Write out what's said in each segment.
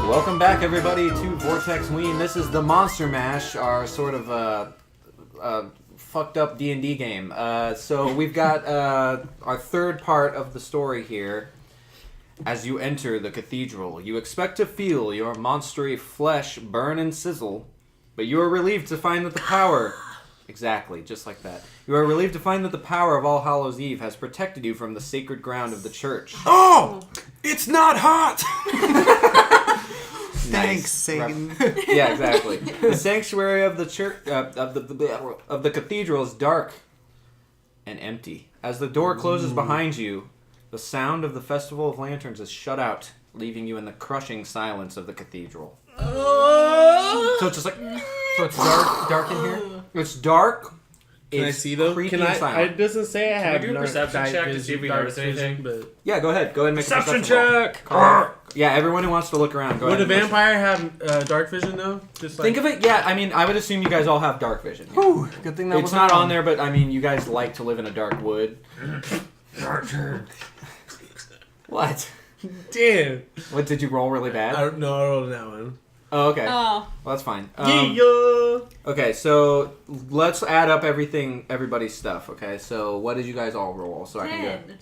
Welcome back, everybody, to Vortex Ween. This is the Monster Mash, our sort of fucked up D&D game. So we've got our third part of the story here. As you enter the cathedral, you expect to feel your monstery flesh burn and sizzle, but you are relieved to find that the power... Exactly, just like that. You are relieved to find that the power of All Hallows' Eve has protected you from the sacred ground of the church. Oh! It's not hot! Thanks, Satan. Yeah, exactly. The sanctuary of the church of the cathedral is dark and empty. As the door closes behind you, the sound of the Festival of Lanterns is shut out, leaving you in the crushing silence of the cathedral. So it's just like... So it's dark in here? It's dark. Can I see though? Creepy Can and I? silent. It doesn't say I have. Can we do a perception check to see if we notice anything? But Yeah, go ahead. Go ahead and make Perception a perception check! roll. Yeah, everyone who wants to look around, go would a ahead. vampire have dark vision though? Just like, Think of it, yeah, I mean, I would assume you guys all have dark vision. Yeah. Whew, good thing that It's wasn't not on wrong. there, but I mean, you guys like to live in a dark wood. What? Damn. What, did you roll really bad? I don't know. I rolled that one. Oh, okay. Oh. Well, that's fine. Yeah. Okay, so let's add up everybody's stuff, okay? So what did you guys all roll so I can go? 10.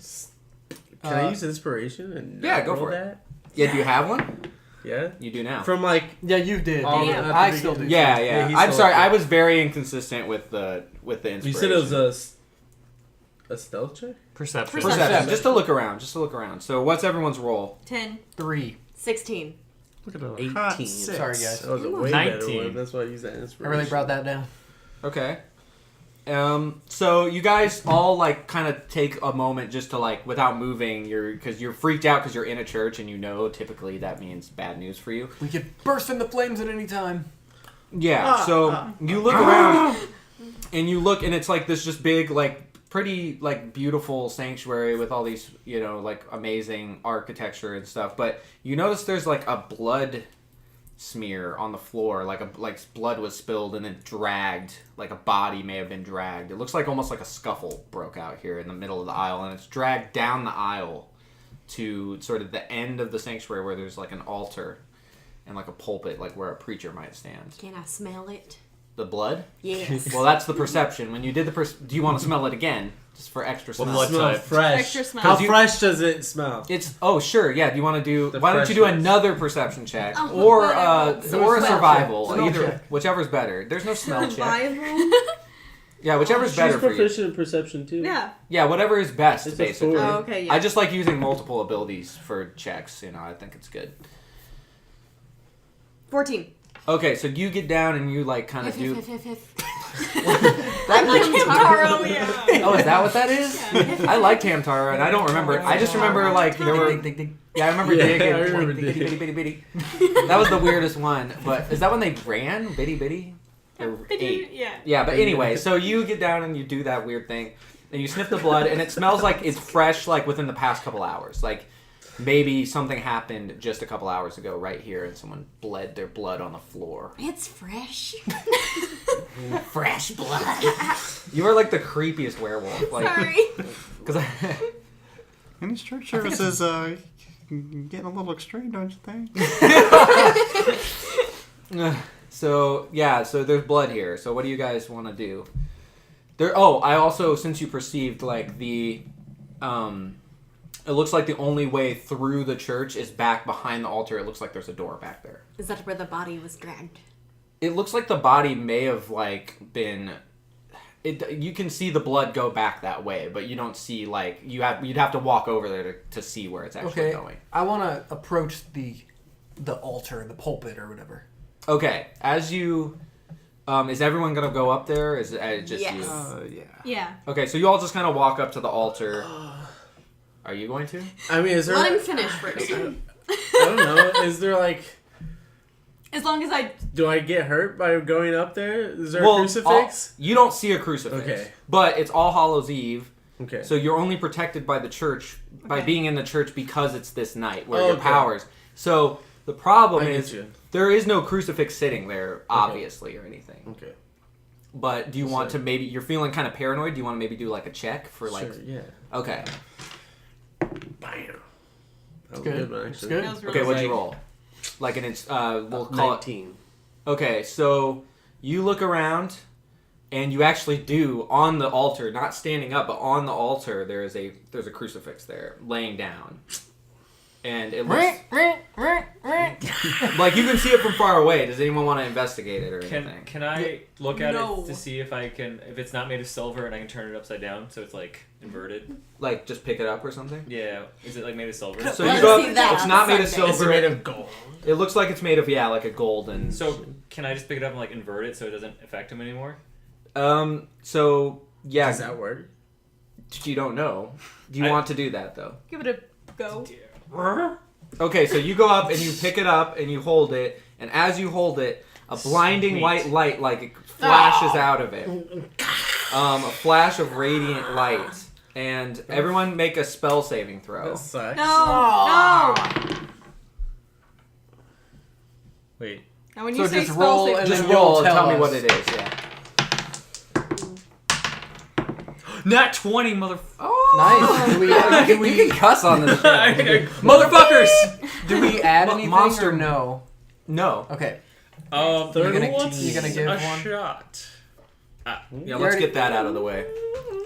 Can I use inspiration and yeah, go roll for it. that? Yeah, do you have one? Yeah. You do now. From like Yeah, you did. all Damn. at the I beginning. still do. Yeah, Yeah, yeah. he's I'm still sorry, up I there. was very inconsistent with the inspiration. You said it was a stealth check. Perception. Perception, just to look around, So what's everyone's roll? 10. 3. 16. Look at that. 18. Hot Sorry, six. guys. That was a way better 19. one. That's why I used that I inspiration. really brought that down. Okay. So you guys all like kind of take a moment just to like without moving, because you're freaked out because you're in a church and you know typically that means bad news for you. We could burst into flames at any time. Yeah. So you look around and you look and it's like this just big like pretty like beautiful sanctuary with all these like amazing architecture and stuff. But you notice there's like a blood smear on the floor, like blood was spilled and then dragged, like a body may have been dragged. It looks like almost like a scuffle broke out here in the middle of the aisle, and it's dragged down the aisle to sort of the end of the sanctuary where there's like an altar and like a pulpit, like where a preacher might stand. Can I smell it? The blood? Yes. Well, that's the perception. When you did the do you want to smell it again, just for extra smell? blood Smell type? fresh. Extra smell. How 'Cause you- fresh does it smell? It's sure, yeah. Do you want to do? The Why don't you do freshness. another perception check, Oh, or whatever. or a Smell survival, check. Smell either check. whichever's better. There's no smell check. Survival? Yeah, whichever's She's better for you. proficient in perception too. Yeah. Yeah, whatever is best, It's a basically. four. Oh, okay, yeah. I just like using multiple abilities for checks. I think it's good. 14. Okay, so you get down and you like kind of do. I'm like Hamtaro, yeah. Oh, is that what that is? Yeah. I liked Hamtaro, and I don't remember. I just remember like there were. Dig, dig, dig. Yeah, I remember Yeah, Dig. I And remember bitty, Dig. bitty, bitty, bitty. That was the weirdest one. But is that when they ran? Bitty bitty? Or ate? Yeah. Yeah, but anyway, so you get down and you do that weird thing, and you sniff the blood, and it smells like it's fresh, like within the past couple hours. Like maybe something happened just a couple hours ago right here, and someone bled their blood on the floor. It's fresh. Fresh blood. You are like the creepiest werewolf. Like, Sorry. because And these church services getting a little extreme, don't you think? So yeah, so there's blood here. So what do you guys want to do? I also, since you perceived like the, it looks like the only way through the church is back behind the altar. It looks like there's a door back there. Is that where the body was dragged? It looks like the body may have like been. You can see the blood go back that way, but you don't see like you'd have to walk over there to see where it's actually Okay, going. I want to approach the altar, the pulpit, or whatever. Okay, as you, is everyone gonna go up there? Or is it just Yes. you? Yeah. Yeah. Okay, so you all just kind of walk up to the altar. Are you going to? I mean, is there? Let him finish first. I don't know. Is there like? As long as I... Do I get hurt by going up there? Is there a crucifix? You don't see a crucifix. Okay. But it's All Hallows Eve, Okay. so you're only protected by the church, by Okay. being in the church because it's this night where Oh, your okay. powers. So the problem I get is you. there is no crucifix sitting there, obviously, or anything. Okay. But do you want to Sure. maybe, you're feeling kind of paranoid, do you want to maybe do like a check for like... Sure. Yeah. Okay. Bam. That was Good. a good one, It's actually. good. That was really Okay, what'd you Like- roll? Like an we'll call 19. it. Okay, so you look around, and you actually do on the altar, not standing up, but on the altar, there's a crucifix there, laying down, and it looks like you can see it from far away. Does anyone want to investigate it or anything? Can I look at No. it to see if it's not made of silver and I can turn it upside down so it's like inverted? Like just pick it up or something? Yeah. Is it like made of silver? So Let's you go see up. that It's not made of Sunday. It's silver. made of gold. It looks like it's made of like a golden. So can I just pick it up and like invert it so it doesn't affect him anymore? So yeah. Does that work? You don't know. Do you want to do that though? Give it a go. Okay, so you go up and you pick it up and you hold it, and as you hold it, a blinding white light it flashes out of it. A flash of radiant light, and everyone make a spell saving throw. That sucks. No. Wait. Now when So you say just spell roll save, and Just then roll you'll and tell me us. what it is. Yeah. Nat 20, mother. Nice. Do we You can cuss on this. Shit. Motherfuckers! do we add anything Monster- or no? No. Okay. Third You're gonna- one's you're gonna give a one? shot. Yeah, let's get that out of the way.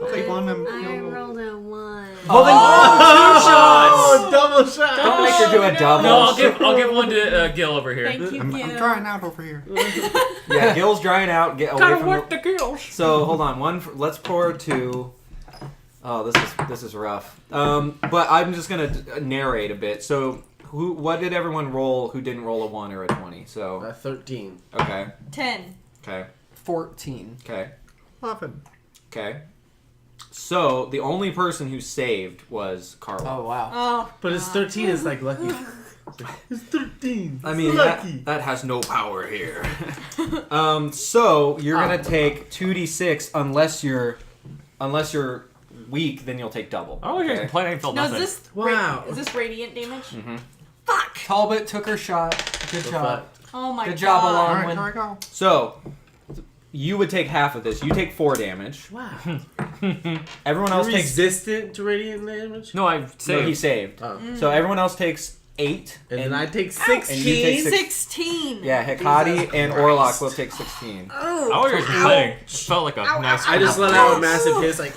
Okay, one of I them. rolled a 1. Well, then, Oh, double shot. don't make her do a double. No, I'll give one to Gil over here. Thank you, I'm Gil. drying out over here. Yeah, Gil's drying out. Get away from work the gills. So hold on, let's pour 2. Oh, this is rough. But I'm just gonna narrate a bit. So, what did everyone roll? Who didn't roll a 1 or a 20? So, 13. okay, 10. okay, 14. okay, 11. okay. So the only person who saved was Carla. Oh wow. Oh. But his 13 is like lucky. It's 13. I mean, lucky. that has no power here. So you're gonna take 2d6 unless you're weak, then you'll take double. Oh, you're complaining. I ain't felt No, nothing. is this Wow. is this radiant damage? Mm-hmm. Fuck. Talbot took her shot. Good job. Oh my Good job, god. Alonwyn. Alright, here I go. So you would take half of this. You take 4 damage. Wow. Everyone else takes. Resistant to radiant damage? No, I No, saved. he saved. Oh. So everyone else takes 8, And then I take 16. and you take 16. Yeah, Hecate Jesus and Christ. Orlok both take 16. Oh. I was just complaining. It felt like a nice. I just let out a massive hiss like...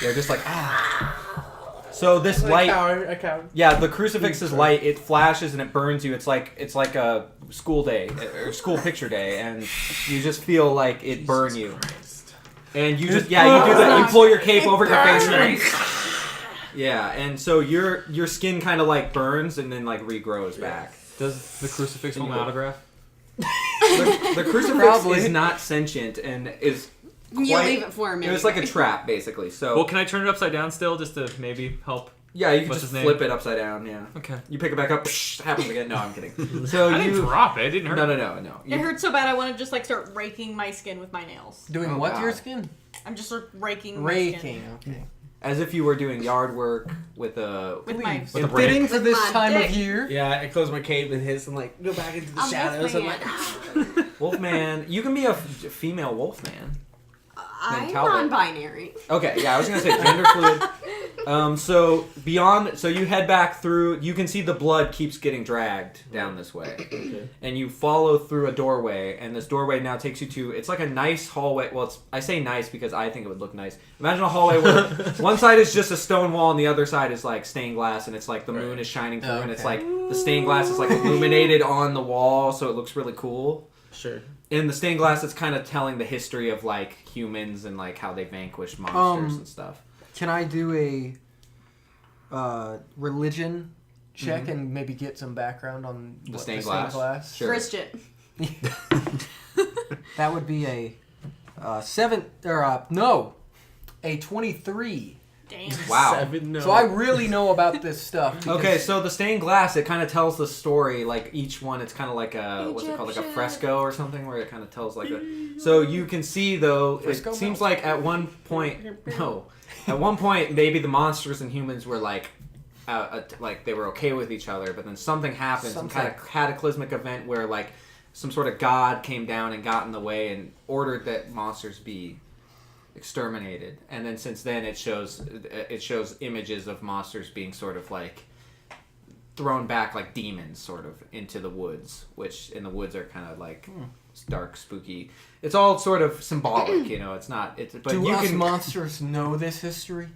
They're just like, ah. So this light, I cowered. yeah, the crucifix's light, it flashes and it burns you. It's like a school day or school picture day, and you just feel like it burn you. And you just, yeah, you do that. You pull your cape over your face. And, yeah, and so your skin kind of like burns and then like regrows back. Does the crucifix hold my autograph? The crucifix Probably. is not sentient and is You leave it for me. It was like a trap, basically. So Well, can I turn it upside down still, just to maybe help? yeah, you can What's just his name? flip it upside down. Yeah. Okay. You pick it back up. Psh, happens again. No, I'm kidding. So I didn't you. drop it. It didn't hurt. No. It hurts so bad I want to just like start raking my skin with my nails. Doing Oh, what to your God. skin? I'm just sort of raking my skin. Raking. Okay. As if you were doing yard work with a. With my Please. With a Fitting for With this my time dick. of year. Yeah, I close my cape and hiss and like go back into the shadows. I'm like, Wolfman. You can be a female wolfman. I'm Talbot. non-binary. Okay, yeah, I was gonna say gender fluid. So beyond, so you head back through. You can see the blood keeps getting dragged down this way, and you follow through a doorway. And this doorway now takes you to. It's like a nice hallway. Well, I say nice because I think it would look nice. Imagine a hallway where one side is just a stone wall, and the other side is like stained glass, and it's like the moon is shining through, and it's like the stained glass is like illuminated on the wall, so it looks really cool. sure. In the stained glass, it's kind of telling the history of like humans and like how they vanquished monsters and stuff. Can I do a religion check and maybe get some background on The what stained glass? Sure. Christian. That would be a 23. Damn. Wow. 7, no. So I really know about this stuff. because- Okay, so the stained glass, it kind of tells the story, like each one, it's kind of like a, what's it called, like a Egyptian. fresco or something, where it kind of tells like a, so you can see though, Fresco it seems milk. like at one point, maybe the monsters and humans were like they were okay with each other, but then something happened, some kind of cataclysmic event where like some sort of god came down and got in the way and ordered that monsters be exterminated, and then since then it shows images of monsters being sort of like thrown back like demons sort of into the woods, which in the woods are kind of like dark, spooky. It's all sort of symbolic, you know. It's not. But do you us can monsters know this history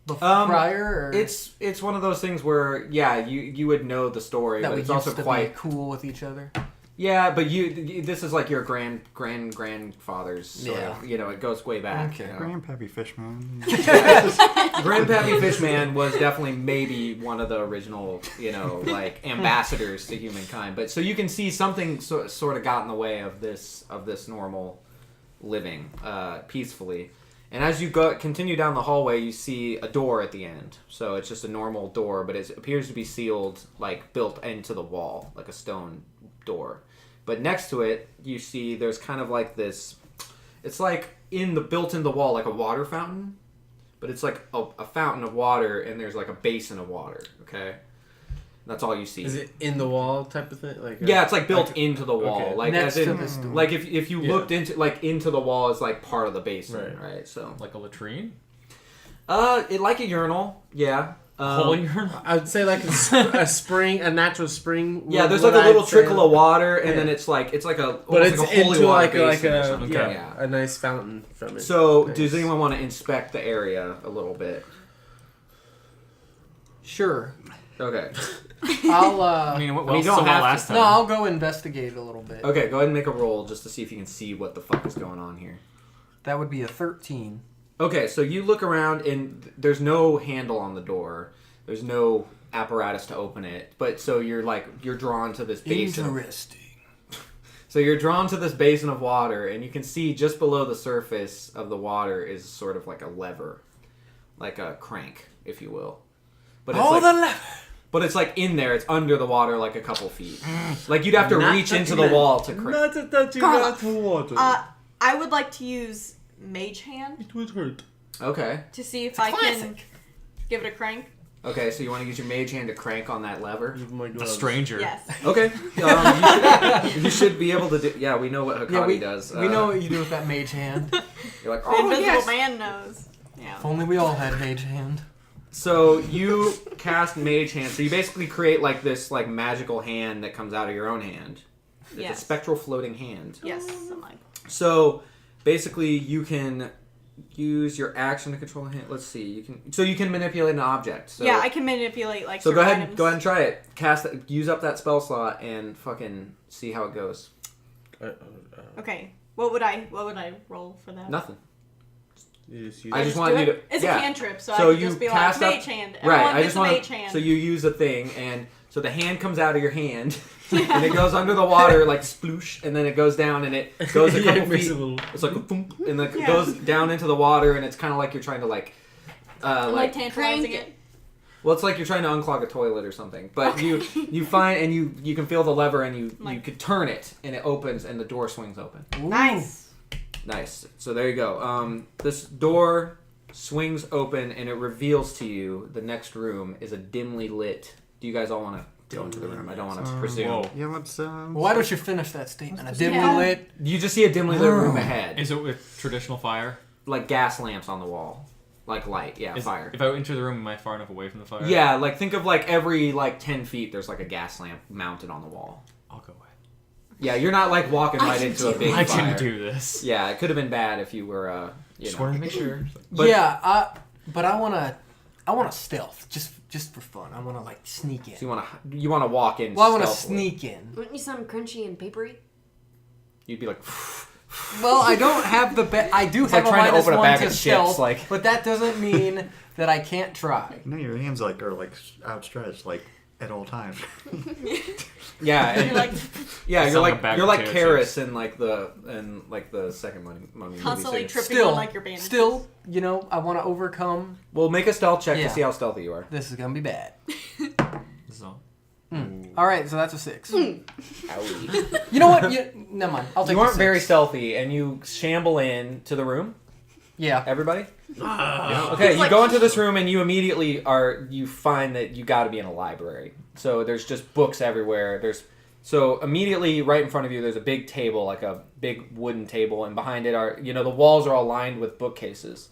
prior? Or it's one of those things where you would know the story, that but we it's used also to quite be cool with each other. Yeah, but this is like your grandfather's sort of, you know, it goes way back. Okay. You know? Grandpappy Fishman. Grandpappy Fishman was definitely maybe one of the original, you know, like ambassadors to humankind. But so you can see something sort of got in the way of this normal living peacefully. And as you continue down the hallway, you see a door at the end. So it's just a normal door, but it appears to be sealed, like built into the wall, like a stone door. But next to it, you see there's kind of like this. It's like built in the wall, like a water fountain, but it's like a fountain of water, and there's like a basin of water. Okay, that's all you see. Is it in the wall type of thing? Like yeah, it's like built into the wall, okay. like Next as in, to this door. like if you looked into the wall, it's like part of the basin, right? So Like a latrine? it like a urinal, yeah. Holy urinal? I would say like a spring, a natural spring. Yeah, there's what like a little I'd say. trickle of water, and Yeah. then it's like a But it's like a holy into water like basin or a something. Okay. a nice fountain from it. So, Nice. does anyone want to inspect the area a little bit? Sure. Okay. I'll I mean, what I mean, you else don't so well have last to- time? no, I'll go investigate a little bit. Okay, go ahead and make a roll just to see if you can see what the fuck is going on here. That would be a 13. Okay, so you look around and there's no handle on the door. There's no apparatus to open it. But so you're drawn to this basin. Interesting. So you're drawn to this basin of water, and you can see just below the surface of the water is sort of like a lever, like a crank, if you will. But it's Oh, like, the lever! but it's like in there. It's under the water, like a couple feet. Like you'd have to Not reach into touching the it. wall to crank. Not to touching Carla, that water. I would like to use Mage Hand it would hurt. Okay. to see if I can give it a crank. Okay, so you want to use your mage hand to crank on that lever? Oh my God. A stranger. Yes. Okay. You should be able to do... Yeah, we know what Hakati does. we know what you do with that mage hand. You're like, The oh, Invisible yes! Man knows. Yeah. If only we all had mage hand. So you cast mage hand. So you basically create like this like magical hand that comes out of your own hand. It's Yes. a spectral floating hand. Yes. I'm like, So basically you can use your action to control a hand. Let's see. You can manipulate an object. So, yeah, I can manipulate like. So go certain ahead items. and try it. Cast it. Use up that spell slot and fucking see how it goes. Okay. What would I roll for that? Nothing. You just use I it. just do want you it? to. It's yeah. a cantrip, so So I can you just be cast like up- Mage Hand. Right. Everyone I gets just a want. Mage Hand. So you use a thing, and so the hand comes out of your hand, and it goes under the water like sploosh, and then it goes down, and it goes a Yeah, couple it makes feet. a little- It's like a boom, and then it Yeah. goes down into the water, and it's kind of like you're trying to like tantalizing crank it. well, it's like you're trying to unclog a toilet or something. But you find and you can feel the lever, and you Like- could turn it, and it opens, and the door swings open. Ooh. Nice. Nice. So there you go. This door swings open, and it reveals to you the next room is a dimly lit. Do you guys all want to go into the room? I don't want to presume. Whoa. Yeah, let's. Why don't you finish that statement? A dimly Yeah. lit. You just see a dimly lit room ahead, Is it with traditional fire? like gas lamps on the wall, like light. Yeah, Is, fire. If I enter the room, am I far enough away from the fire? Yeah, like think of like every like 10 feet, there's like a gas lamp mounted on the wall. I'll go away. Yeah, you're not like walking right into a big I fire. can do this. Yeah, it could have been bad if you were, you Just know. wanted to make sure. But- Yeah, but I wanna stealth just for fun. I wanna like sneak in. So you want to walk in. Well, I wanna stealthily. sneak in. Wouldn't you sound crunchy and papery? You'd be like, Well, I don't have the I do It's have like a trying to minus open a one bag to of chips, stealth, like- but that doesn't mean that I can't try. No, your hands are outstretched like at all times. yeah, and You're like yeah, It's you're like a like bag you're of like potato Karis in like the second mummy movie constantly series. tripping Still, on like your bandages. still, you know, I want to overcome. Well, make a stealth check Yeah. to see how stealthy you are. This is gonna be bad. This is all. All right, so that's a 6. Owie. You know what? Never mind. I'll take. You the aren't 6. very stealthy, and you shamble in to the room. Yeah. Everybody. Yeah. Okay, It's you like- go into this room, and you immediately you find that you got to be in a library. So there's just books everywhere. So immediately right in front of you, there's a big table, like a big wooden table, and behind it are the walls are all lined with bookcases,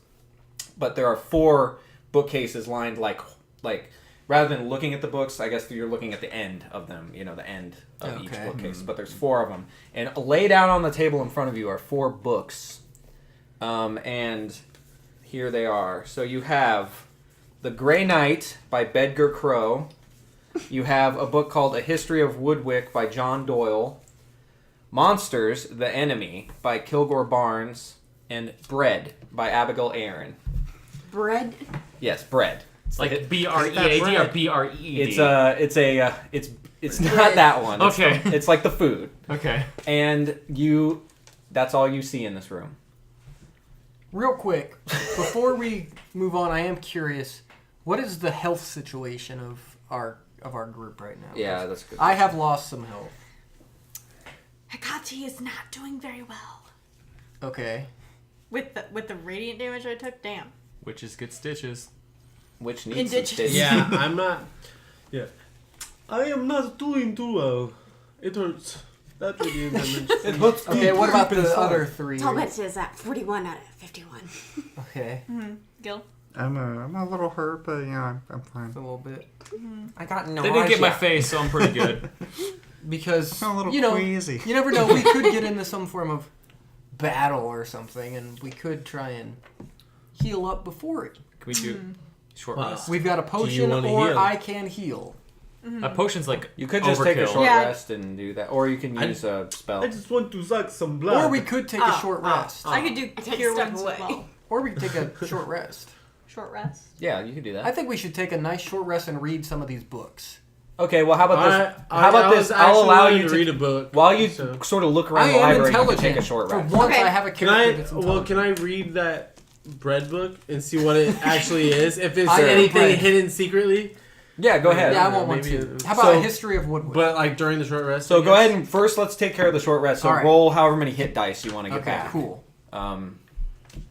but there are 4 bookcases lined like rather than looking at the books, I guess you're looking at the end of them. You know, the end of each bookcase. But there's 4 of them, and laid out on the table in front of you are 4 books, and here they are. So you have The Grey Knight by Bedgar Crow. You have a book called A History of Woodwick by John Doyle. Monsters, The Enemy by Kilgore Barnes. And Bread by Abigail Aaron. Bread? Yes, Bread. It's like B-R-E-A-D or B-R-E-E-D? It's not that one. Okay. It's like the food. Okay. And that's all you see in this room. Real quick, before we move on, I am curious. What is the health situation of our group right now? Yeah, that's good. I have lost some health. Hecate is not doing very well. Okay. With the radiant damage I took, damn. Witches get stitches. Which needs some Indigenous. stitches. Yeah, I'm not. Yeah, I am not doing too well. It hurts. That really damage. Okay, what about the other 3? Talbot is at 41 out of 51. Okay. Gil? I'm a little hurt, but I'm fine. A little bit. I got no They didn't get my face, so I'm pretty good. Because, I'm a little you know, queasy. you never know, we could get into some form of battle or something, and we could try and heal up before it. Can we do short Wow. rest? We've got a potion, wanna or heal? I can heal. A potion's like You could just take a overkill. short Yeah. rest and do that. Or you can use a spell. I just want to suck some blood. Or we could take a short rest. I could do I take a cure step wounds away. as well. Or we could take a short rest. Short rest. Yeah, you could do I that. think we should take a nice short rest and read some of these books. Okay, well, how about this? I How about this? was I'll actually allow wanting you to read a book. While you so- sort of look around I the am library, you can intelligent. take a short For rest. once, Okay. I have a Can character that's I? intelligent. Well, can I read that bread book and see what it actually is? If it's I am anything bread. hidden secretly. Yeah, go ahead. Yeah, I want one Maybe too. it- How about So- a history of Woodwick? But like during the short rest. So I go guess? ahead and first let's take care of the short rest. So All right. roll however many hit dice you want to get Okay, back. cool.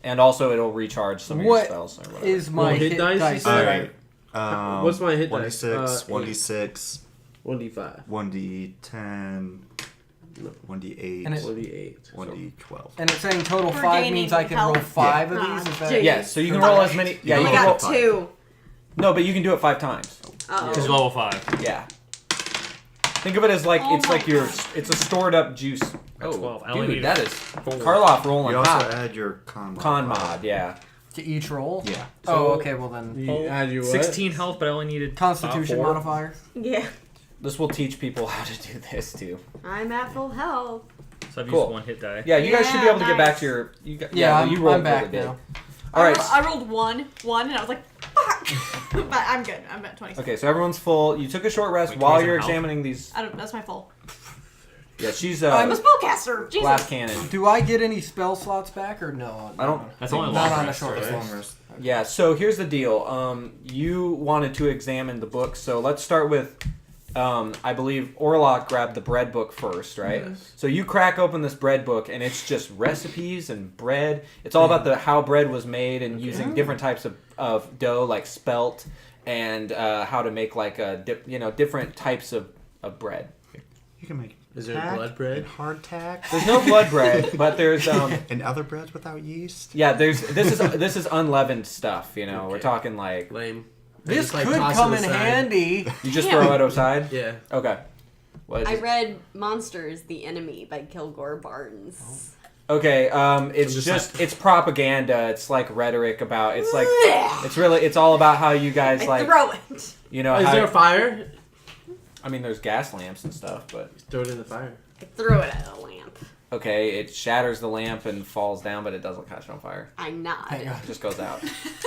And also it'll recharge some of your What spells or whatever. is my Roll hit, hit dice, you dice? said? Alright. What's my hit dice? 1d6, 1d6, 1d5, 1d10, 1d8, And it- 1d8. 1d12. And it's saying total For 5 gaining means I can roll health. 5 of Ah, these? Is that... gee. Yes, so you can roll as many. Yeah, I you only can roll. got 2. No, but you can do it 5 times. Oh. Because you're level 5. Yeah. Think of it as like Oh it's my like your God. it's a stored up juice. Oh, 12. I only dude, need that is 4. Karloff rolling You also hot. add your con Con modifier. mod, yeah. To each roll? Yeah. Oh, okay, well then. You add your what? 16 health, but I only needed Constitution 4. modifier. Yeah. This will teach people how to do this too. I'm at full health. So I've Cool. used 1 hit die. Yeah, you guys should be able to get nice. back to your. You got, Yeah, you rolled I'm back really big. now. All right. I rolled one, and I was like, fuck. But I'm good. I'm at 26. Okay, so everyone's full. You took a short rest Wait, while 27 you're health? examining these. That's my full. Yeah, she's I'm a a spellcaster. Jesus. glass cannon. Do I get any spell slots back or no? I don't. That's only Not long on a rest, short right? rest. Long rest. Yeah, so here's the deal. You wanted to examine the books, so let's start with. I believe Orlok grabbed the bread book first, right? Yes. So you crack open this bread book, and it's just recipes and bread. It's all about how bread was made and using different types of dough, like spelt, and how to make like different types of bread. You can make Is there tack blood bread? and hardtack There's no blood bread, but there's and other breads without yeast. yeah, this is unleavened stuff. We're Okay. talking like Lame. I This just, like, could toss come it in aside. handy. you just throw it aside. Yeah. Okay. What I is read Monsters, the Enemy by Kilgore Barnes. Okay, it's just just it's propaganda. It's like rhetoric about. It's like it's all about how you guys I like throw it. you know. Is how, there a fire? I mean, there's gas lamps and stuff, but Throw it in the fire. I throw it at a lamp. okay, it shatters the lamp and falls down, but it doesn't catch on fire. I nod. Hang on. It just goes out.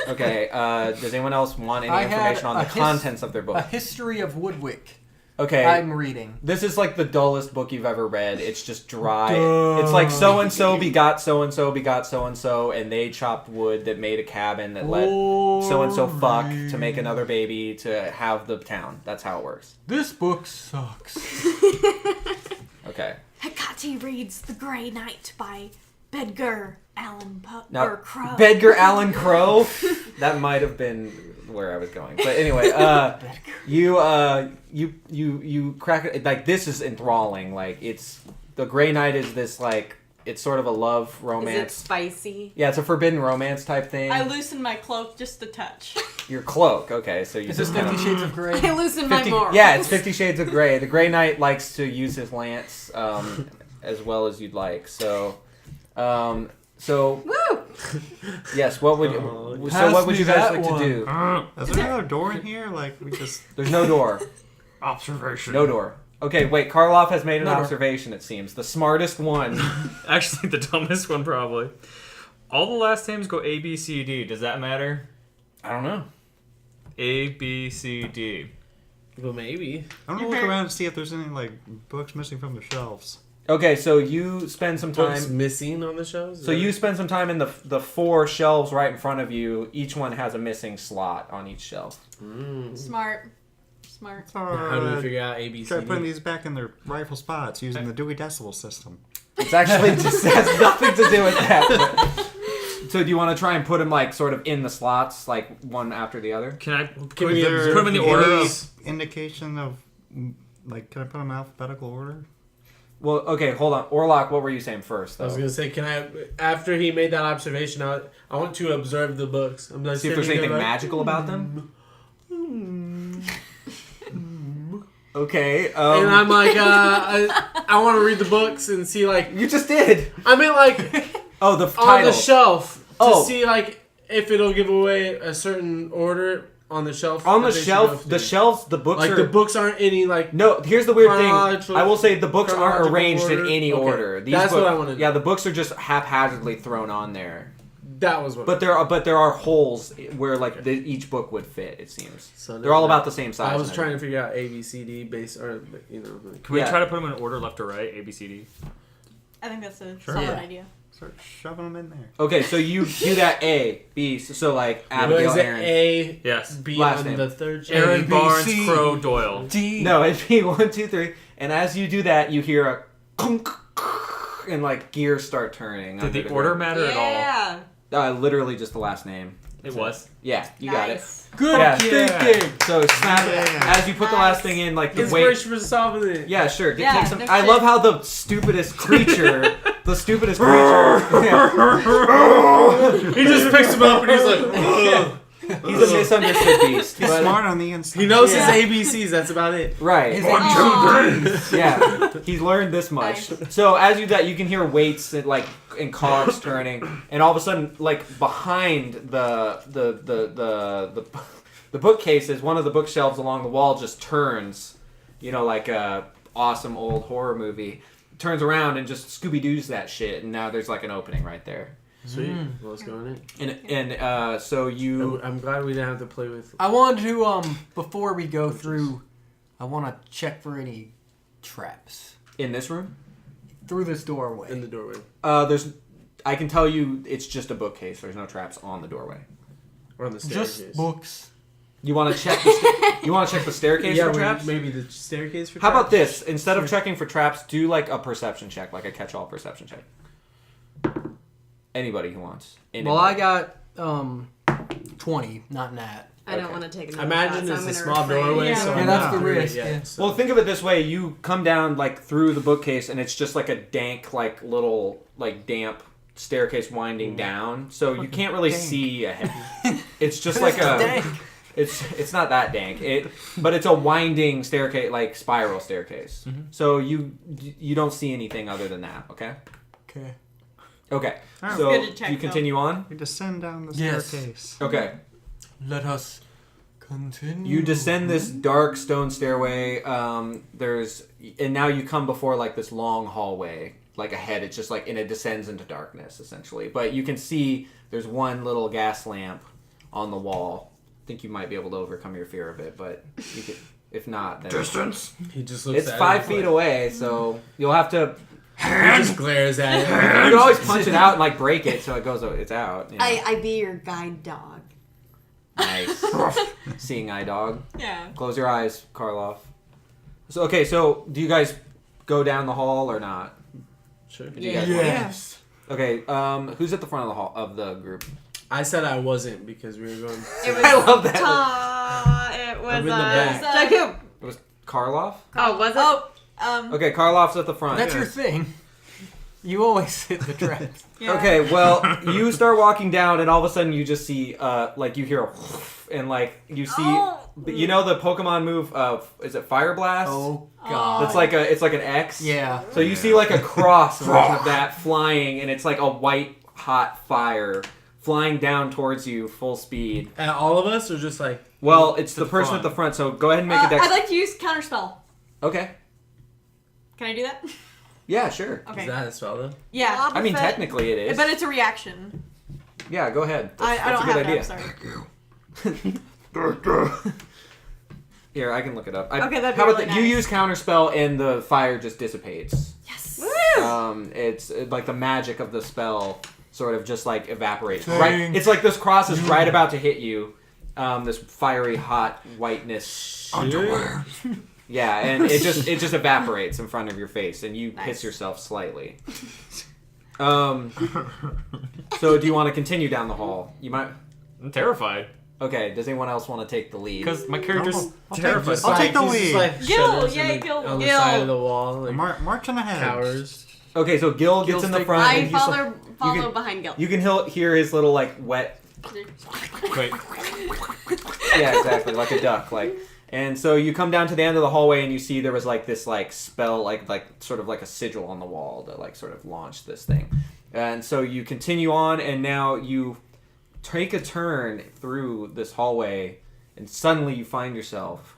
Okay, does anyone else want any I had information on a the contents of their A book? history of Woodwick. Okay. I'm reading. This is like the dullest book you've ever read. It's just dry. It's like so and so begot so and so begot so and so, and they chopped wood that made a cabin that let so and so fuck to make another baby to have the town. That's how it works. This book sucks. Okay. Hecate reads The Grey Knight by Bedgar Allan Now, Crow. Bedgar Allan Crow. That might have been where I was going, but anyway, you crack it. Like this is enthralling. Like it's the Grey Knight is this like it's sort of a love Is it romance. spicy? Yeah, it's a forbidden romance type thing. I loosen my cloak just a touch. Your cloak, okay, so you Is this just 50 Shades of Grey? I loosen my morals. Yeah, it's 50 Shades of Grey. The Grey Knight likes to use his lance as well as you'd like. So, Woo! yes. What would what would you guys like to do? Is there another door in here? Like, we just... There's no door. Observation. No door. Okay, wait. Karloff has made an No door. observation. It seems the smartest one. Actually, the dumbest one probably. All the last names go A, B, C, D. Does that matter? I don't know. A, B, C, D. Well, maybe. I'm gonna look around and see if there's any, like, books missing from the shelves. Okay, so you spend some Books time. missing on the shelves? So you spend some time in the 4 shelves right in front of you. Each one has a missing slot on each shelf. Smart. How do we figure out A, B, C, Try putting D? these back in their rightful spots using the Dewey Decimal System. It's actually just has nothing to do with that. But, so do you want to try and put them like sort of in the slots, like one after the other? Can I Can we Is there observe put them in the order any of... indication of, like, can I put them in alphabetical order? Well, okay, hold on. Orlok, what were you saying first, I was though? gonna say, can I? After he made that observation, I want to observe the books. I'm like, See if there's sitting anything there like, magical about them? Okay, and I'm like, I want to read the books and see like. you just did! I mean, like Oh, the on title. the shelf to Oh. see like if it'll give away a certain order on the shelf. On the that they should shelf, go the through. shelves, the books Like are... the books aren't any like. No, here's the weird thing. Chronological- I will say the books aren't chronological arranged in order? any Okay. order. These That's what book- I wanted to Yeah, know. the books are just haphazardly thrown on there. That was what. But there are holes where like each book would fit. It seems So they're all about the same size. I was and trying to figure out A, B, C, D based or Like, Can we Yeah. try to put them in order left to right? A, B, C, D. I think that's a Sure. solid Yeah. idea. Start shoving them in there. Okay, so you do that A, B, so like Abigail, is it Aaron. A, Yes. B Last on name. the third shelf? Aaron, A, B, Barnes, C. Crow, Doyle. D. No, it'd be 1, 2, 3, and as you do that, you hear a clunk, and like gears start turning. Did under the order ground. matter at all? Yeah. Literally just the last name. It was. Yeah, you got it. Nice. Good Yeah. thinking. So snap Yeah. as you put the last thing in, like the weight. Inspiration for solving it. Yeah, sure. Yeah, Take some. no I shit. love how the stupidest creature. Yeah, He just picks him up and he's like, "Ugh." he's a misunderstood beast. He's but- smart on the inside. He knows Yeah. his ABCs. That's about it. Right. His Aw. Yeah, he's learned this much. So as you do that, you can hear weights and like and cogs turning, and all of a sudden, like behind the bookcases, one of the bookshelves along the wall just turns, you know, like a awesome old horror movie, turns around and just Scooby Doo's that shit, and now there's like an opening right there, Sweet. Well, let's go in it. and so you. I'm glad we didn't have to play with. I wanted to before we go through, I want to check for any traps In this room, through this doorway. In the doorway. there's. I can tell you, it's just a bookcase. There's no traps on the doorway. Or on the staircase. Just books. You want to check? You want to check the staircase Yeah, for traps? maybe the staircase for How traps? about this? Instead of checking for traps, do like a perception check, like a catch-all perception check. Anybody who wants. Well, I got 20, not nat. I don't Okay. want to take I another imagine shot, it's so a I'm small gonna refrain. doorway, Yeah. so Yeah, I'm that's not the through it risk, yet, yeah. so- Well, think of it this way: you come down like through the bookcase, and it's just like a dank, like little, like damp staircase winding down, so you can't really dank. see ahead. It's just like a. Dank. It's not that dank. But it's a winding staircase, like spiral staircase. So you don't see anything other than that. Okay. Okay. Okay. Alright. So Good to check, you though. continue on. We descend down the Yes. staircase. Okay. Let us continue. You descend this dark stone stairway. And now you come before like this long hallway. Like ahead, it's just like, and it descends into darkness essentially. But you can see there's one little gas lamp on the wall. I think you might be able to overcome your fear of it, but you could, if not, then Distance. He just looks it's at 5 it feet away. So you'll have to. He just glares at You it. can always punch it out and like break it so it goes. It's out. You know. I be your guide dog. Nice. Seeing eye dog. Yeah. Close your eyes, Karloff. So okay, so do you guys go down the hall or not? Sure. Do you guys Yes. Okay, who's at the front of the hall of the group? I said I wasn't because we were going. It was I love that. It was I'm in the back. Shykoo. It was Karloff? Oh, was it? Oh, Okay, Karloff's at the front. That's your thing. You always hit the traps. Yeah. Okay, well, you start walking down, and all of a sudden you just see, like, you hear a and, like, you see, you know the Pokemon move of, is it Fire Blast? Oh god. It's like an X. Yeah. So you see, like, a cross version of that flying, and it's like a white, hot fire flying down towards you full speed. And all of us, or just like... Well, it's the the person front? at the front, so go ahead and make a dex. I'd like to use Counterspell. Okay. Can I do that? Yeah, sure. Okay. Is that a spell, though? Yeah. I mean, technically it is. But it's a reaction. Yeah, go ahead. I That's don't a good have idea. that, I'm sorry. Here, I can look it up. Okay, that'd be how about really that? You nice. use Counterspell and the fire just dissipates. Yes. It's like the magic of the spell sort of just like evaporates. Dang. Right? It's like this cross is right about to hit you. This fiery hot whiteness. Underwear. Yeah, and it just evaporates in front of your face, and you Nice. hiss yourself slightly. So do you want to continue down the hall? You might. I'm terrified Okay. Does anyone else want to take the lead? because my character's I'll take terrified. this. I'll take the He's just, lead. like, Gil, shudders yay, in the- Gil. on the Gil. side of the wall, like Marching ahead. cowers. Okay, so Gil gets Gil's in the taking- front. I and he's like- follow behind Gil. You can hear his little like wet. Wait, Yeah, exactly, like a duck, like. And so you come down to the end of the hallway and you see there was like this like spell, like sort of like a sigil on the wall that like sort of launched this thing. And so you continue on, and now you take a turn through this hallway, and suddenly you find yourself.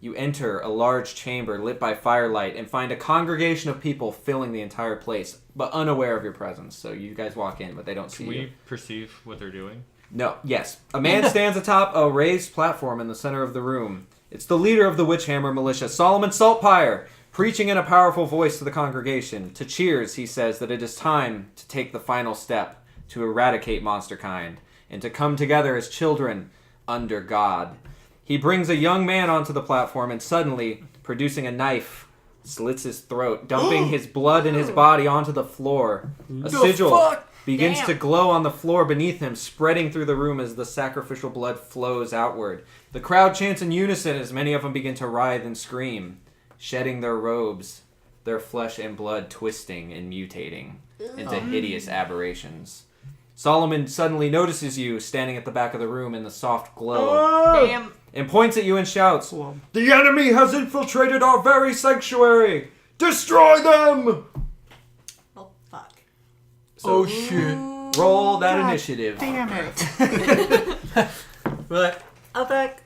You enter a large chamber lit by firelight and find a congregation of people filling the entire place, but unaware of your presence. So you guys walk in, but they don't see can you. we perceive what they're doing? No, yes. A man stands atop a raised platform in the center of the room. It's the leader of the Witch Hammer Militia, Solomon Saltpire, preaching in a powerful voice to the congregation. To cheers, he says that it is time to take the final step to eradicate monsterkind and to come together as children under God. He brings a young man onto the platform and suddenly, producing a knife, slits his throat, dumping his blood and his body onto the floor. A sigil fuck? begins Damn. to glow on the floor beneath him, spreading through the room as the sacrificial blood flows outward. The crowd chants in unison as many of them begin to writhe and scream, shedding their robes, their flesh and blood twisting and mutating into hideous aberrations. Solomon suddenly notices you standing at the back of the room in the soft glow Damn. and points at you and shouts, "The enemy has infiltrated our very sanctuary! Destroy them!" Oh, fuck. Oh shit. Roll that initiative. Damn it. But attack.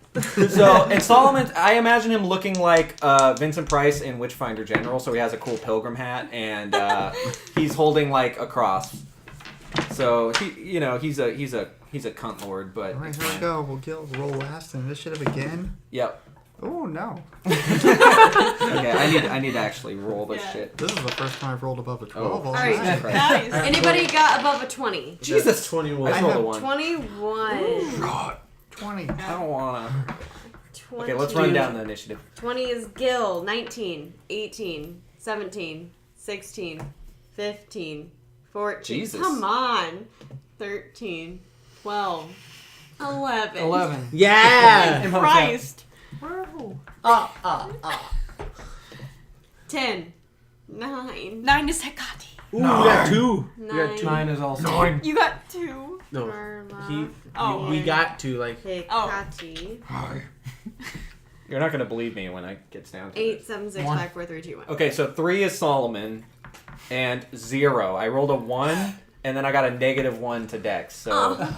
So, and Solomon, I imagine him looking like Vincent Price in Witchfinder General. So he has a cool pilgrim hat, and he's holding like a cross. So he's a cunt lord, but Alright, it's here we fine. go. We'll roll last initiative again. Yep. Oh no. Okay, I need to actually roll this Yeah. shit. This is the first time I've rolled above a 12 Oh. all Alright. night. Nice. Anybody got above a 20? Jesus. 21. I just rolled a 1. 21. 20. I don't wanna. 20. Okay, let's run down the initiative. 20 is Gil. 19, 18, 17, 16, 15, 14. Jesus. Come on. 13, 12, 11. 11. Yeah. Christ. 10, 9, 9 is Hecate. Ooh, we got 2. 9. 9 is also. You got 2. No. Marla, Oh. We got to, like... Hecate. You're not gonna believe me when I get down to 8, this. 7, 6, One. 5, 4, 3, 2, 1. Okay, so 3 is Solomon, and 0. I rolled a 1, and then I got a -1 to Dex.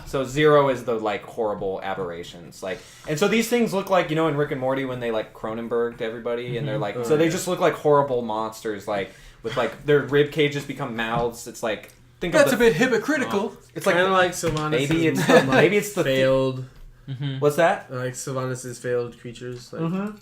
So 0 is the like horrible aberrations. Like, and so these things look like, you know, in Rick and Morty when they like Cronenberg to everybody, and they're like, so they just look like horrible monsters, like with like their rib cages become mouths. It's like think That's a of the, bit hypocritical. it's Kind of like like Sylvanas. maybe it's the, maybe it's the failed... what's that? Like Sylvanas' failed creatures. Like,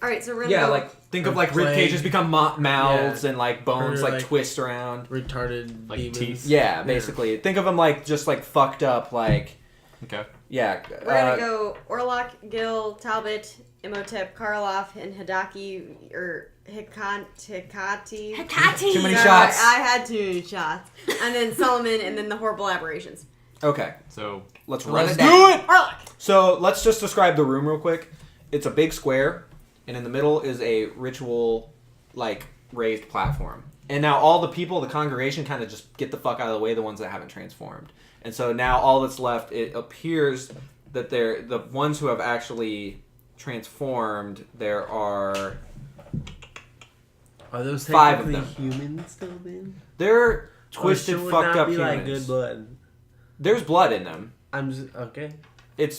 Alright, so we're gonna Yeah, go like think of Or like rib plague. cages become mouths and like bones Or, like like, twist around. retarded Like demons. teeth. Yeah, basically. Think of them like just like fucked up, like Okay. yeah. We're gonna go Orlok, Gil, Talbot, Imhotep, Karloff, and Hidaki, or Hikati. Hecate. Too many Sorry, shots. I had 2 shots. And then Solomon, and then the horrible aberrations. Okay, So let's run Let's it down. do it! Orlok. So let's just describe the room real quick. It's a big square, and in the middle is a ritual like raised platform. And now all the people, the congregation, kind of just get the fuck out of the way, the ones that haven't transformed. And so now all that's left, it appears that they're the ones who have actually transformed. There are those 5 of technically them. humans still then? They're twisted, Or should fucked not up be humans. like good blood. There's blood in them. I'm just okay.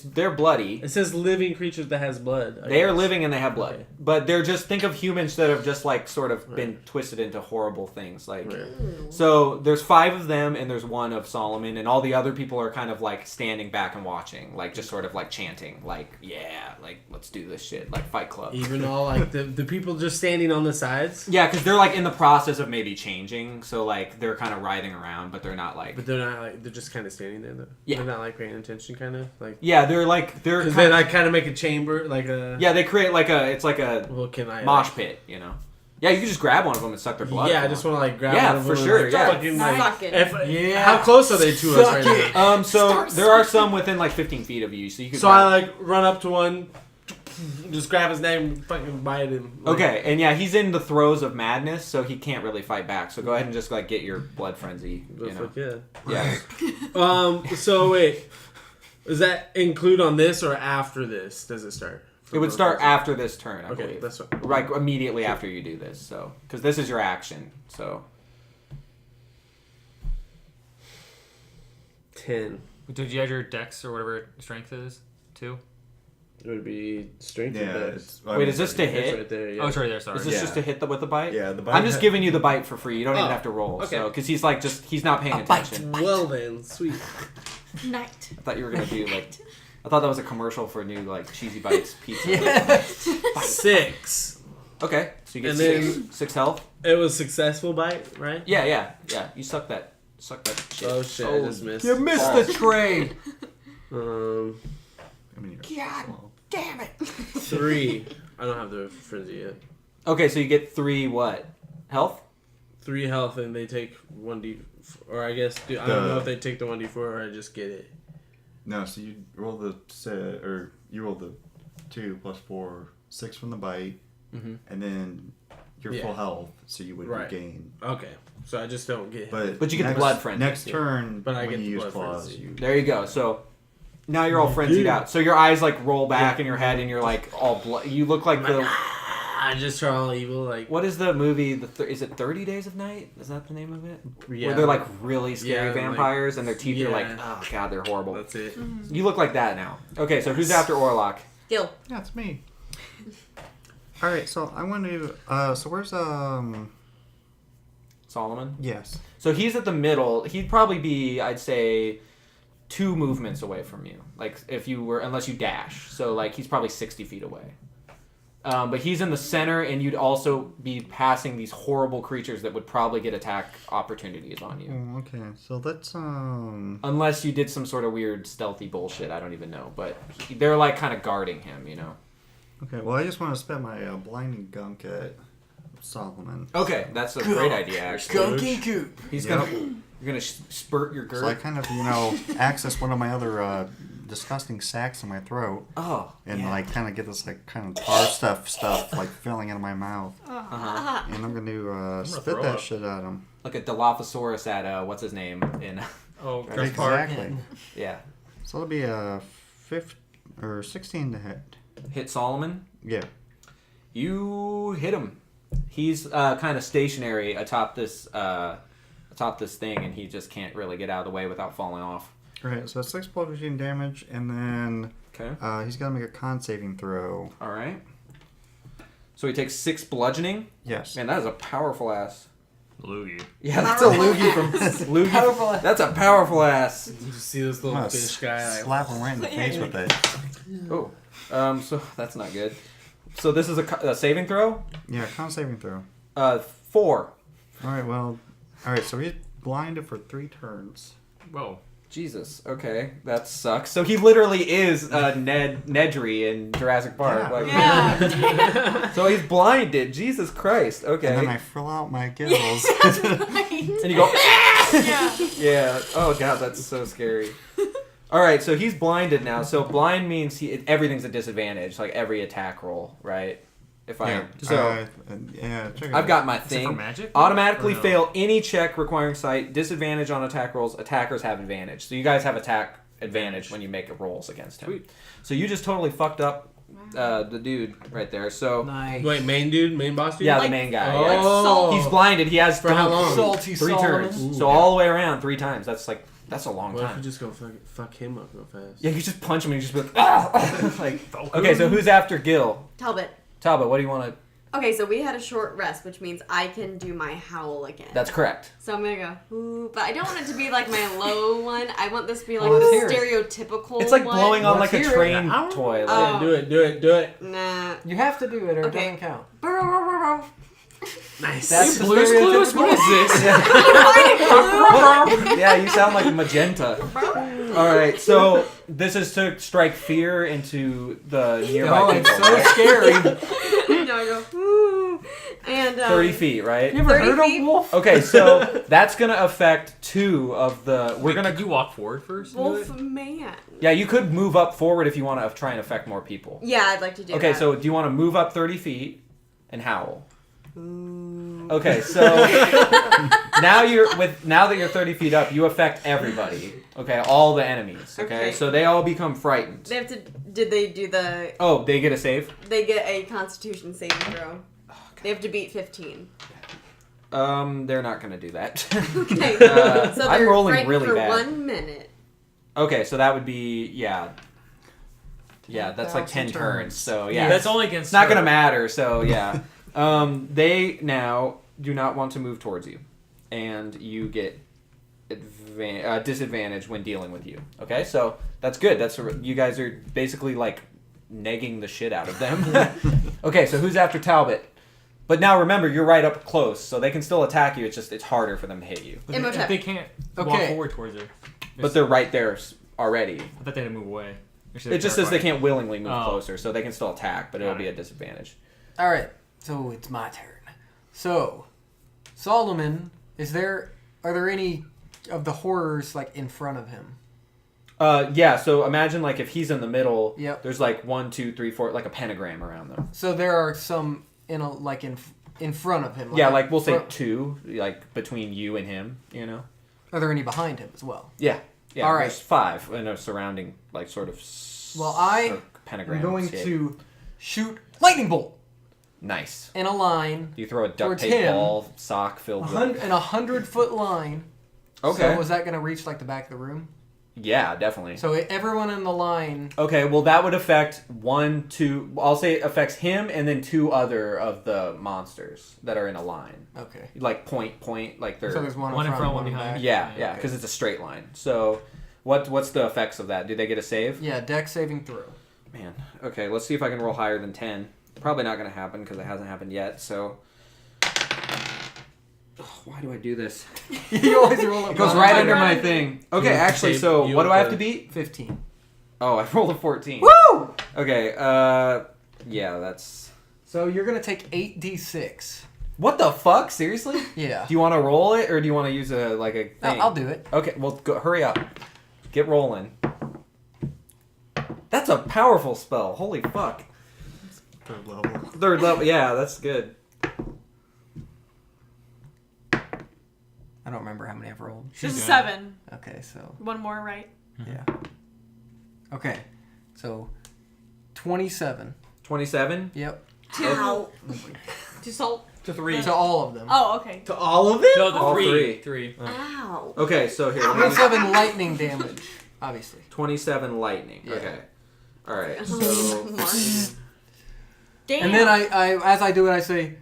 They're bloody. It says living creatures that has blood. I They are guess. living and they have blood, Okay. but they're just think of humans that have just like sort of been twisted into horrible things. Like, Right. so there's 5 of them and there's 1 of Solomon, and all the other people are kind of like standing back and watching, like just sort of like chanting, like yeah, like let's do this shit, like Fight Club. Even all like the people just standing on the sides. Yeah, because they're like in the process of maybe changing, so like they're kind of writhing around, but they're not like. But they're not like they're just kind of standing there though. Yeah. They're not like paying attention, kind of like. Yeah, they're Because kind they like kind of make a chamber, like a. yeah, they create like it's like a Well, can I? mosh pit, you know. Yeah, you can just grab one of them and suck their blood. Yeah, if I you just want. want to like grab Yeah, one of for them sure, And, like, yeah. fucking, like, Sucking. if, How close are they to us right Suck now? So there are some within like 15 feet of you, so you can. So I like run up to one, just grab his name, and fucking bite him. Like, Okay, and yeah, he's in the throes of madness, so he can't really fight back. So go ahead and just like get your blood frenzy. You know. Fuck Yeah. yeah. So wait, does that include on this or after this? Does it start? It would start after this turn, I Okay, believe. that's what. Like immediately after you do this, so because this is your action. So 10. Did you add your dex or whatever strength is too? It would be strength Yeah. or It's, wait, is this to It's hit? right there. Yeah. Oh, it's right there. Sorry. Is this Yeah. just to hit with the bite? yeah, the bite I'm just giving you the bite for free. You don't even Oh, have to roll. okay. So because he's like he's not paying A bite. attention. Well then, sweet. Night. I thought you were gonna do like. I thought that was a commercial for new like Cheesy Bites pizza. Yeah. 6. Okay, so you get And six, then- 6 health. It was successful bite, right? Yeah. You suck that shit. Oh shit, I just missed. You missed the train. I mean, God damn it. 3. I don't have the frenzy yet. Okay, so you get 3 what? Health? 3 health and they take 1d, or I guess I don't know if they take the 1d4 or I just get it. no, so you roll the or you roll the 2 plus 4, 6 from the bite, and then your Yeah. full health, so you would Right. regain. Okay, so I just don't get. But But you get the next- blood frenzy. Next turn, But I when get you the use blood claws, frenzy. you There you go. So now you're all frenzied out. So your eyes like roll back in your head, and you're like all you look like the. I just try all evil like. What is the movie? Is it 30 Days of Night? Is that the name of it? Yeah, Where they're like really scary Yeah, like- vampires, and their teeth are like, yeah. oh god, they're horrible. That's it. You look like that now. Okay, so who's after Orlok? Gil. Yeah, it's me. All right, so I want to. So where's Solomon. Yes. So he's at the middle. He'd probably be, I'd say, 2 movements away from you. Like if you were, unless you dash. So like he's probably 60 feet away. But he's in the center, and you'd also be passing these horrible creatures that would probably get attack opportunities on you. Oh, okay. So let's Unless you did some sort of weird stealthy bullshit, I don't even know. But they're like kind of guarding him, you know. Okay. Well, I just want to spend my blinding gunk at Solomon. Okay, that's a great idea actually. Gunky Coop. He's Yep. gonna you're gonna spurt your So I girth. kind of, access one of my other disgusting sacs in my throat, Oh, and yeah. like kind of get this like kind of tar stuff like filling into my mouth, Uh-huh. and I'm gonna spit throw that up. shit at him. Like a Dilophosaurus at what's his name in Oh, Right. Grimm Park. Exactly. yeah. So it'll be a 16 to hit. Hit Solomon. Yeah. You hit him. He's kind of stationary atop this thing, and he just can't really get out of the way without falling off. Alright, so 6 bludgeoning damage, and then Okay. he's got to make a con saving throw. All right. So he takes 6 bludgeoning. Yes. Man, that is a powerful ass. Loogie. Yeah, that's a loogie from loogie. Powerful ass. That's a powerful ass. You just see this I'm little gonna fish guy. Like, slap him right in the face with it. Oh, so that's not good. So this is a saving throw. Yeah, con saving throw. 4. Alright, well, alright, so he's blinded for 3 turns. Whoa. Jesus. Okay, that sucks. So he literally is Nedry in Jurassic Park. Yeah. Like, Yeah. So he's blinded. Jesus Christ. Okay. And then I fill out my gills. Right. And you go. Yeah. Yeah. Oh god, that's so scary. All right, so he's blinded now. So blind means everything's a disadvantage, like every attack roll, right? If Yeah. Check it I've out. got my Is it thing. for magic? Automatically Or no? fail any check requiring sight. Disadvantage on attack rolls. Attackers have advantage. So you guys have attack advantage when you make rolls against him. Sweet. So you just totally fucked up the dude right there. So Nice. Wait, main dude, main boss dude. yeah, the Like- main guy. Oh. Yeah. Salt. He's blinded. He has For how long? Salty 3 Solomon. turns. Ooh. So all the way around 3 times. That's a long What if time. we just go fuck him up real fast? Yeah, you just punch him and you just be like, ah! Like, okay, so who's after Gil? Talbot. Talbot, what do you want to... Okay, so we had a short rest, which means I can do my howl again. That's correct. So I'm gonna go, ooh, but I don't want it to be like my low one. I want this to be like Let's the hear it. stereotypical It's like one. blowing on like Let's a hear it. train Ow. toy. Like, Oh. Do it. Nah. You have to do it or it Okay. doesn't count. Brr, brr, brr, brr. Nice. That's the Blue's Clues? stereotypical- What is this? Yeah, you sound like magenta. All right, so this is to strike fear into the nearby Oh, it's people. so right? scary. No, I go, ooh. And 30 feet, right? You ever 30 heard feet? of wolf? Okay, so that's gonna affect 2 of the. We're Wait, gonna. could you walk forward first? and do Wolf it? man. Yeah, you could move up forward if you want to try and affect more people. Yeah, I'd like to do Okay, that. so do you want to move up 30 feet and howl? Ooh. Okay, so now that you're 30 feet up, you affect everybody. Okay, all the enemies. Okay, Okay. so they all become frightened. They have to. Did they do the? Oh, they get a save. They get a Constitution saving throw. They have to beat 15. They're not gonna do that. Okay. So I'm they're rolling frightened really for bad. 1 minute. Okay, so that would be yeah, that's like 10 10,000 turns. So yeah, That's only against it's not her. gonna matter. So yeah, they now do not want to move towards you, and you get disadvantage when dealing with you. Okay, so that's good. You guys are basically like negging the shit out of them. Okay, so who's after Talbot? But now remember, you're right up close, so they can still attack you. It's harder for them to hit you. But they, Imhotep. they can't walk Okay. forward towards her. But they're right there already. I thought they had to move away. It just says they can't willingly move Oh. closer, so they can still attack, but it'll Got be it. a disadvantage. All right, so it's my turn. So, Solomon, are there any of the horrors like in front of him? Yeah, so imagine like if he's in the middle, Yep. there's like 1, 2, 3, 4, like a pentagram around them. So there are some in front of him. Yeah, like we'll say front- 2, like between you and him, you know? Are there any behind him as well? Yeah. Yeah, All right. there's 5 in a surrounding, like sort of Well, I pentagram I'm going shape. to shoot lightning bolt Nice. in a line, You throw a duct Towards tape him. ball sock filled with... in a 100-foot line. Okay. So was that going to reach like the back of the room? Yeah, definitely. So everyone in the line. Okay, well that would affect 1, 2. I'll say it affects him and then 2 other of the monsters that are in a line, Okay. like point, like they're. So there's one One in in front, front, one one behind. behind. Yeah, Yeah, because it's a straight line. So, what's the effects of that? Do they get a save? Yeah, deck saving throw. Man, okay. Let's see if I can roll higher than 10. Probably not going to happen because it hasn't happened yet. So, why do I do this? You always roll It goes right under my thing. Okay, You have to actually, save- so you what do have I have to- to beat? 15. Oh, I rolled a 14. Woo! Okay, yeah, that's... So you're gonna take 8d6. What the fuck? Seriously? Yeah. Do you want to roll it, or do you want to use a thing? I'll do it. Okay, well, go, hurry up. Get rolling. That's a powerful spell. Holy fuck. 3rd level. 3rd level. Yeah, that's good. I don't remember how many I've rolled. There's doing 7. Okay, so One more, right? yeah. Okay, so 27. 27 Yep. Ow. To salt. to 3. To all of them. Oh, okay. To all of it? No, the All three. three. Ow. Okay, so here. let me- 27 lightning damage, obviously. 27 lightning. Yeah. Okay. All right. So Damn. And then I as I do it, I say,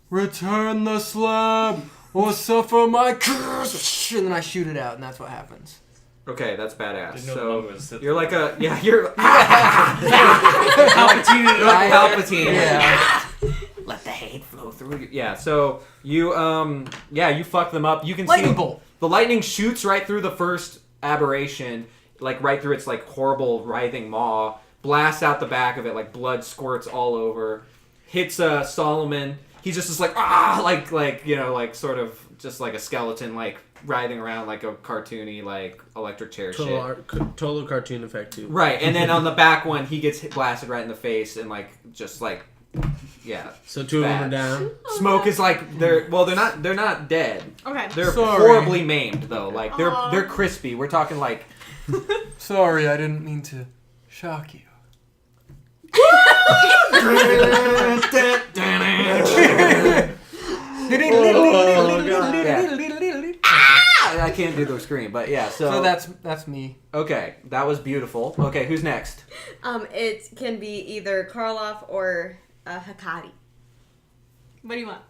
"Return the slab or suffer my curse," and then I shoot it out, and that's what happens. okay, that's badass. Didn't know the So manga was Sith you're like Lord. you're Palpatine. You're like Palpatine. Yeah. Let the hate flow through you. Yeah, so you you fuck them up. You can Lightning see bolt. the lightning shoots right through the first aberration, like right through its like horrible writhing maw, blasts out the back of it, like blood squirts all over, hits Solomon. He's just like like you know, like sort of just like a skeleton, like writhing around like a cartoony like electric chair shit. Total cartoon effect too. Right, and then on the back one, he gets blasted right in the face and like just like yeah. So 2 of them are Bad. down. Smoke is like they're not dead. Okay. They're Sorry. horribly maimed though. Like they're crispy. We're talking like Sorry, I didn't mean to shock you. I can't do the scream, but yeah. So that's me. Okay, that was beautiful. Okay, who's next? It can be either Karloff or Hikari. What do you want?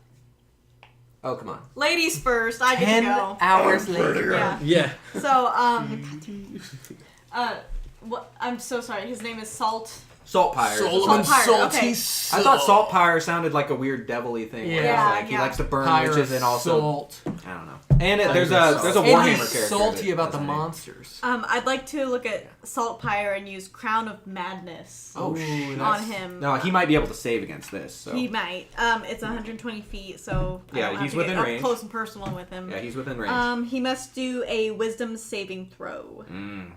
Oh, come on. Ladies first. I get 10 to go. hours later. Yeah. Yeah. So what? I'm so sorry. His name is Salt. Saltpire. Solomon Salty. Okay. I thought Saltpire sounded like a weird devilly thing. where it's Yeah. like he Yeah. likes to burn Pyre witches and also salt. I don't know. And there's a And Warhammer he's character. salty that about the has a name. monsters. I'd like to look at Saltpire and use Crown of Madness Oh, Ooh, on him. No, he might be able to save against this. So He might. It's 120 feet, so I Yeah, don't have he's to within get range. up close and personal with him. yeah, he's within range. He must do a Wisdom saving throw.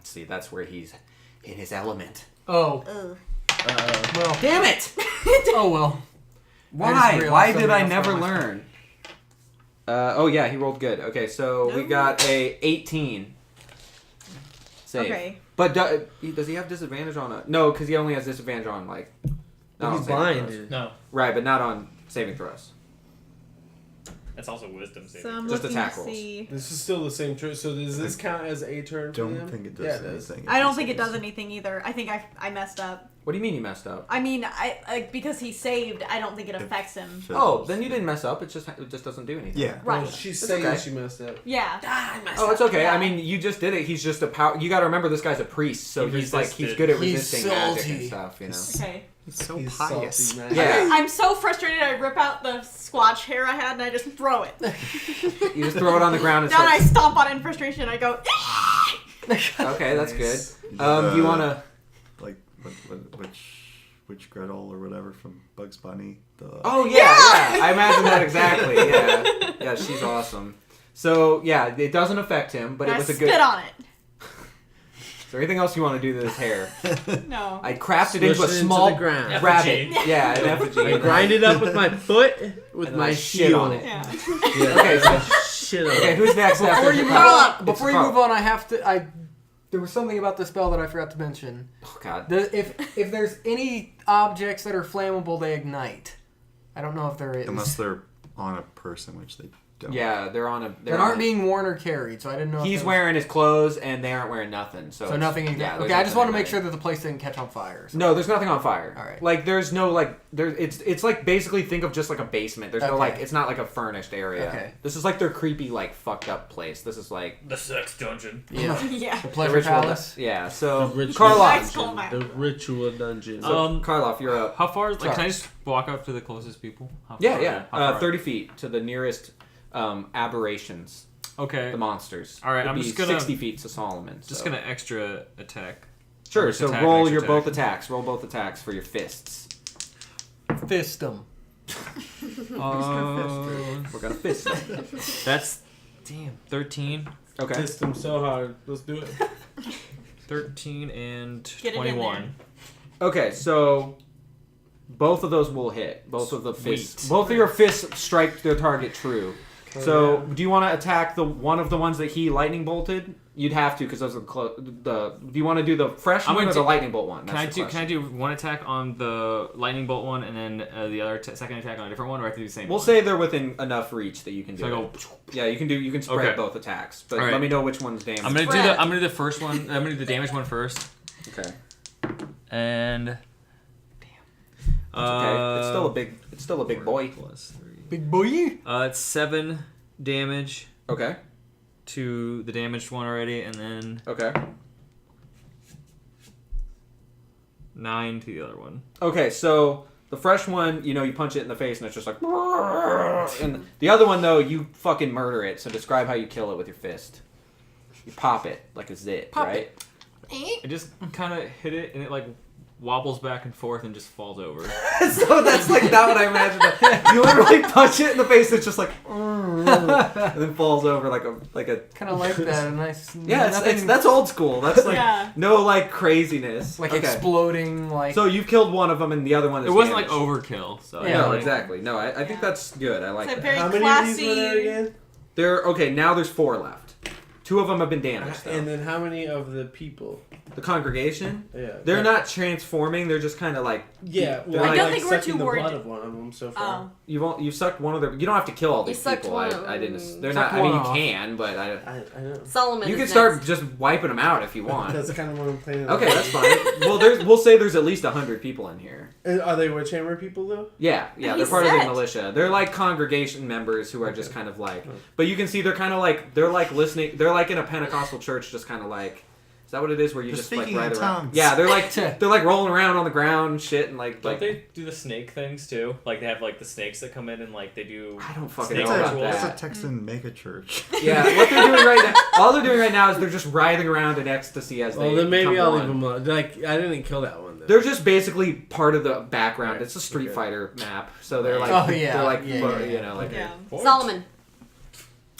See, that's where he's in his element. Oh, Ugh. well. Damn it! Oh, well. Why? realized Why did something I else never on my learn? Oh yeah, he rolled good. Okay, so we No. got a 18 save. Okay. But does he have disadvantage on a? No, because he only has disadvantage on like. not on He's saving blind. throws. No, Right, but not on saving throws. that's also wisdom saving. So I'm Just looking attack to rolls. see. This is still the same turn. So does this count as a turn for Don't them? think it does Yeah, it does. anything. I don't think it does anything either. I think I messed up. What do you mean you messed up? I mean, because he saved, I don't think it affects him. Oh, then you didn't mess up. It just doesn't do anything. Yeah. Right. Oh, she's It's saying okay. she messed up. Yeah. Oh, it's okay. Yeah. I mean, you just did it. He's just a power. You got to remember, this guy's a priest, so He he's resisted. good at He's resisting magic and salty. stuff. You know. Okay. So He's pious. salty, man. Yeah. I'm so frustrated. I rip out the squatch hair I had and I just throw it. You just throw it on the ground and Then I start. stomp on it in frustration. I go. Okay, that's good. Nice. Do you want to? Like which Gretel or whatever from Bugs Bunny? Oh yeah. I imagine that exactly. Yeah, yeah, she's awesome. So yeah, it doesn't affect him, but And it I was a spit good. on it. Is there anything else you want to do to this hair? No. I crafted Smush into a it into small the ground. rabbit. Effigy. Yeah, an effigy. I grind it up with my foot with And my I shit on heel. it. Yeah. Yeah. Okay, so Shit on okay, it. who's next? Before after you move Carl? on, before It's you Carl. move on, I have to. There was something about the spell that I forgot to mention. Oh God. If there's any objects that are flammable, they ignite. I don't know if there is. Unless they're on a person, which they don't. Yeah, they're on a. that aren't being worn or carried, so I didn't know. He's if wearing his clothes, and they aren't wearing nothing. So So it's- nothing. Yeah, there's okay, I just nothing want to make igniting. sure that the place didn't catch on fire. So. No, there's nothing on fire. All right. Like there's no it's like basically think of just like a basement. There's no Okay. it's not like a furnished area. Okay. This is like their creepy fucked up place. This is like The sex dungeon. Yeah. Yeah. The the pleasure ritual. palace. Yeah. The So ritual Karloff. dungeon. The ritual dungeon. Karloff, you're up. How far? Like, Sorry. can I just walk up to the closest people? How Yeah, far? yeah. How far? 30 feet to the nearest aberrations, Okay. the monsters. All right, It'd I'm be just gonna- 60 feet to Solomon. Just so. gonna extra attack. Sure. Extra So attack, roll extra your both attack. attacks. Roll both attacks for your fists. Fist 'em. We're gonna fist them. That's 13. Okay. Fist him so hard. Let's do it. 13 and Get it in 21. Okay, so both of those will hit. Both of the fists. Sweet. Both of your fists strike their target true. So, do you want to attack the one of the ones that he lightning bolted? You'd have to because those are the. Do you want to do the fresh I'm one or gonna the do- lightning bolt one? Can I do one attack on the lightning bolt one and then the other second attack on a different one, or I have to do the same? We'll one? say they're within enough reach that you can do. So I it. go. Yeah, you can do. You can spread Okay. both attacks, but All right. let me know which one's damaged. I'm gonna do Spread. the. I'm gonna do the first one. I'm gonna do the damage one first, Okay. and. It's okay. It's still a big boy. Plus 3. Big boy. It's 7 damage Okay. to the damaged one already, and then Okay. 9 to the other one. Okay, so the fresh one, you punch it in the face and it's just like, and the other one though, you fucking murder it. So describe how you kill it with your fist. You pop it like a zit, Pop right? I just kind of hit it, and it like wobbles back and forth and just falls over. So that's like not what I imagined. You literally punch it in the face. It's just like, and then falls over like a. Kind of like that. A nice. Yeah, it's that's old school. That's like no like craziness. Like okay. Exploding. Like. So you've killed one of them, and the other one is. It wasn't damaged. like overkill. So Yeah, No, like- exactly. No, I think that's good. I like It's a that. very How many classy. of these were there again? Okay, now there's 4 left. 2 of them have been damaged. Though. And then how many of the people? The congregation, Yeah. they're not transforming. They're just kind of like Yeah, They're well, I don't think we're sucking too the worried. blood of one of them so far. Oh. you sucked one of their. You don't have to kill all these sucked people. one of I didn't. them. They're Sucked not. I mean, one you off. can, but I know. Solomon. you can is start next. just wiping them out if you want. That's kind of what I'm planning on. Okay, that's fine. Well, we'll say there's at least 100 people in here. Are they Witch Hammer people though? Yeah, And they're part of the said- militia. They're like congregation members who are just kind of like. But you can see they're kind of like they're like listening. They're like in a Pentecostal church, just kind of like. Is that what it is? Where you They're just like speaking ride in around? tongues. Yeah, they're like rolling around on the ground, and shit, and like Don't they do the snake things too? Like they have like the snakes that come in and like they do. I don't fucking snake know about rituals. That's a that. Texan mega church. Yeah, what they're doing right now, all they're doing right now is they're just writhing around in ecstasy as they. Well, then maybe become I'll one. leave them alone. Like, I didn't kill that one though. They're just basically part of the background. Right. It's a Street Okay. Fighter map, so they're like, Oh, yeah. they're like, Yeah. you know, like. Yeah. Solomon.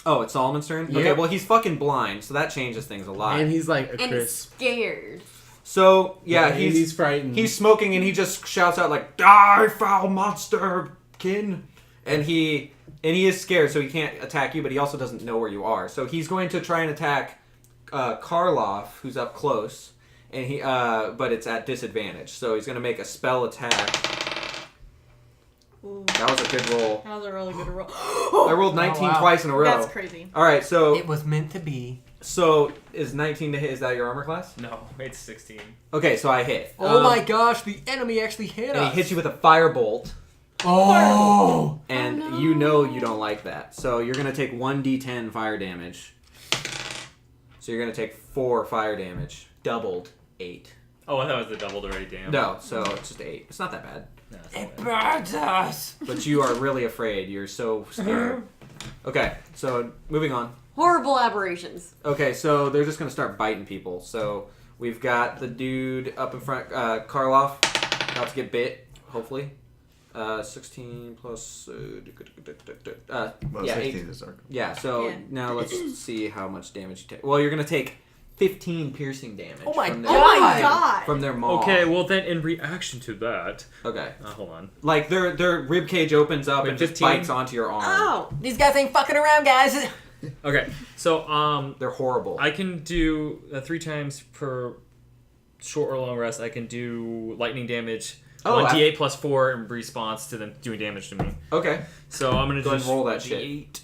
Oh, it's Solomon's turn. Yep. Okay, well he's fucking blind, so that changes things a lot. And he's like a And crisp. scared. So yeah, And he's frightened. he's smoking and he just shouts out like, "Die, foul monster, kin!" And he is scared, so he can't attack you, but he also doesn't know where you are. So he's going to try and attack Karloff, who's up close, and he but it's at disadvantage. So he's going to make a spell attack. Ooh, That was a good roll. that was a really good roll. I rolled 19 wow. twice in a row. That's crazy. All right, so It was meant to be. is 19 to hit? Is that your armor class? No, it's 16. Okay, so I hit. Oh my gosh, the enemy actually hit And us. he hits you with a firebolt. Oh! And Oh, no. you know you don't like that. So you're going to take 1d10 fire damage. So you're going to take 4 fire damage. Doubled 8. Oh, I thought it was the doubled already. Damn. No, so it's just 8. It's not that bad. No, it's It not bad. burns us! But you are really afraid. You're so scared. Okay, so moving on. Horrible aberrations. Okay, so they're just going to start biting people. So we've got the dude up in front, Karloff, about to get bit, hopefully. 16 plus... Well, yeah, 16 8. is our. Yeah, so Yeah. now let's see how much damage you take. Well, you're going to take 15 piercing damage. Oh my from Oh their, my god. From their maw. Okay, well then, in reaction to that, Okay. hold on. Like, their rib cage opens up Wait, and just 15? bites onto your arm. Oh. These guys ain't fucking around, guys! Okay, so They're horrible. I can do 3 times per short or long rest. I can do lightning damage. Oh, 1d8 plus 4 in response to them doing damage to me. Okay. So I'm gonna Go ahead just and roll that shit. 8.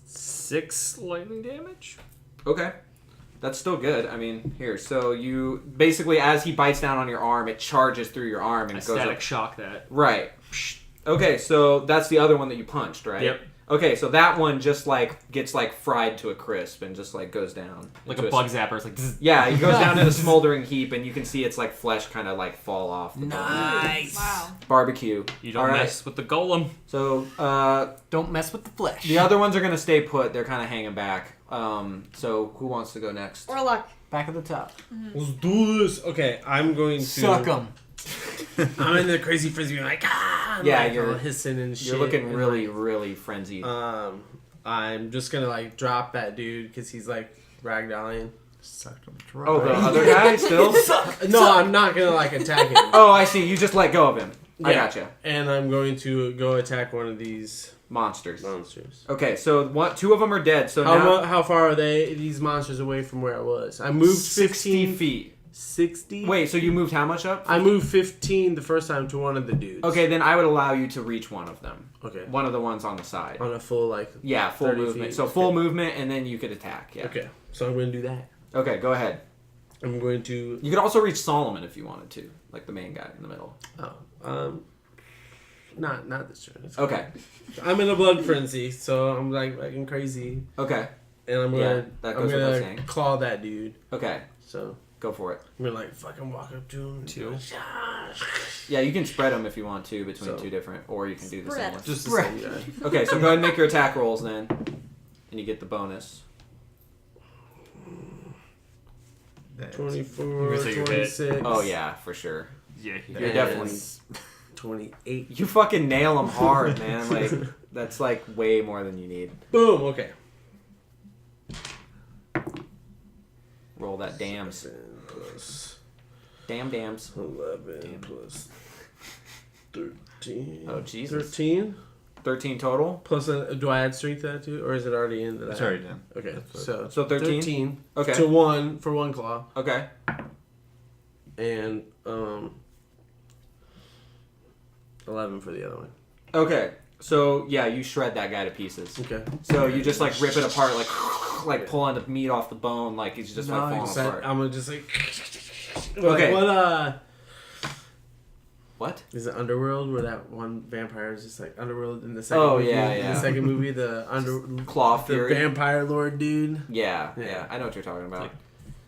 6 lightning damage. Okay. That's still good. I mean, here. So you... Basically, as he bites down on your arm, it charges through your arm and I it goes static up. shock that. Right. Okay, so that's the other one that you punched, right? Yep. Okay, so that one just, like, gets, like, fried to a crisp and just, like, goes down. Like into a bug zapper. It's like, zzz. Yeah, he goes down in a smoldering heap, and you can see its, like, flesh kind of, like, fall off. The bone. Nice! Wow. Barbecue. You don't All right. mess with the golem. So, Don't mess with the flesh. the other ones are going to stay put. They're kind of hanging back. So, who wants to go next? Warlock. Back at the top. Let's do this. Okay, I'm going to Suck them. I'm in the crazy frisbee, like I'm Yeah, like, you're- all hissing and shit. You're looking and, really, really frenzied. I'm just gonna like drop that dude because he's like ragdolling. Sucked on the Oh, the dry. other guy still? No, I'm not gonna like attack him. Oh, I see. You just let go of him. I Yeah. gotcha. And I'm going to go attack one of these Monsters. monsters. Okay, so 2 of them are dead. So now How far are these monsters away from where I was? I moved 60 15 feet. 60. Wait, so you moved how much up? I moved 15 the first time to one of the dudes. Okay, then I would allow you to reach one of them. Okay. One of the ones on the side. On a full like. Yeah, full 30 movement. feet. So full Okay. movement, and then you could attack. Yeah. Okay. So I'm going to do that. Okay, go ahead. I'm going to. You could also reach Solomon if you wanted to, like the main guy in the middle. Not this turn. It's Okay. I'm in a blood frenzy, so I'm like fucking crazy, Okay. and I'm Yeah, gonna that I'm goes without gonna saying. claw that dude. Okay. So Go for it. I'm gonna like fucking walk up to him. 2. Yeah, you can spread them if you want to between So- 2 different, or you can do the same Spread. one. Just the Right. same guy. Okay, so go ahead and make your attack rolls then, and you get the bonus. That's 24, You say you hit. 26. Oh yeah, for sure. Yeah, You're definitely. 28. You fucking nail them hard, man. Like that's like way more than you need. Boom. Okay. Roll that dams. 7 plus Dams. 11 Damn. plus 13. Oh, Jesus. 13 13 total. plus do I add strength to that too, or is it already in that? It's already done. Okay, That's so So 13? Okay. to 1 for 1 claw, Okay. and 11 for the other one. Okay. So yeah, you shred that guy to pieces. Okay. So you just like rip it apart, like pulling the meat off the bone, like he's just like falling So apart. I'm gonna just like. Okay. What What? is it Underworld where that one vampire is just like Underworld in the second Oh, movie? yeah, In yeah. the second movie, the Claw the Fury. vampire lord dude. Yeah, Yeah. yeah, I know what you're talking about.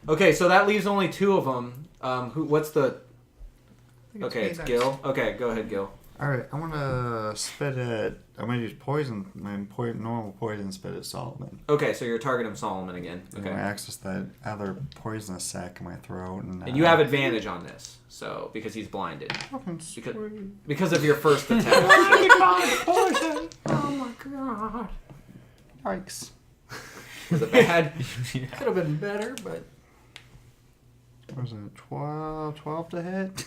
Okay, so that leaves only 2 of them. Who? What's the? Okay, it's Gil. Okay, go ahead, Gil. Alright, I want to spit at. I'm going to use poison. My normal poison spit at Solomon. Okay, so you're targeting Solomon again. I'm going Okay, to access that other poisonous sac in my throat. And and you have advantage on this, so because he's blinded Fucking because of your first attack. poison! Oh my god. Yikes. Was it bad? Could have been better, but What was it? 12 to hit?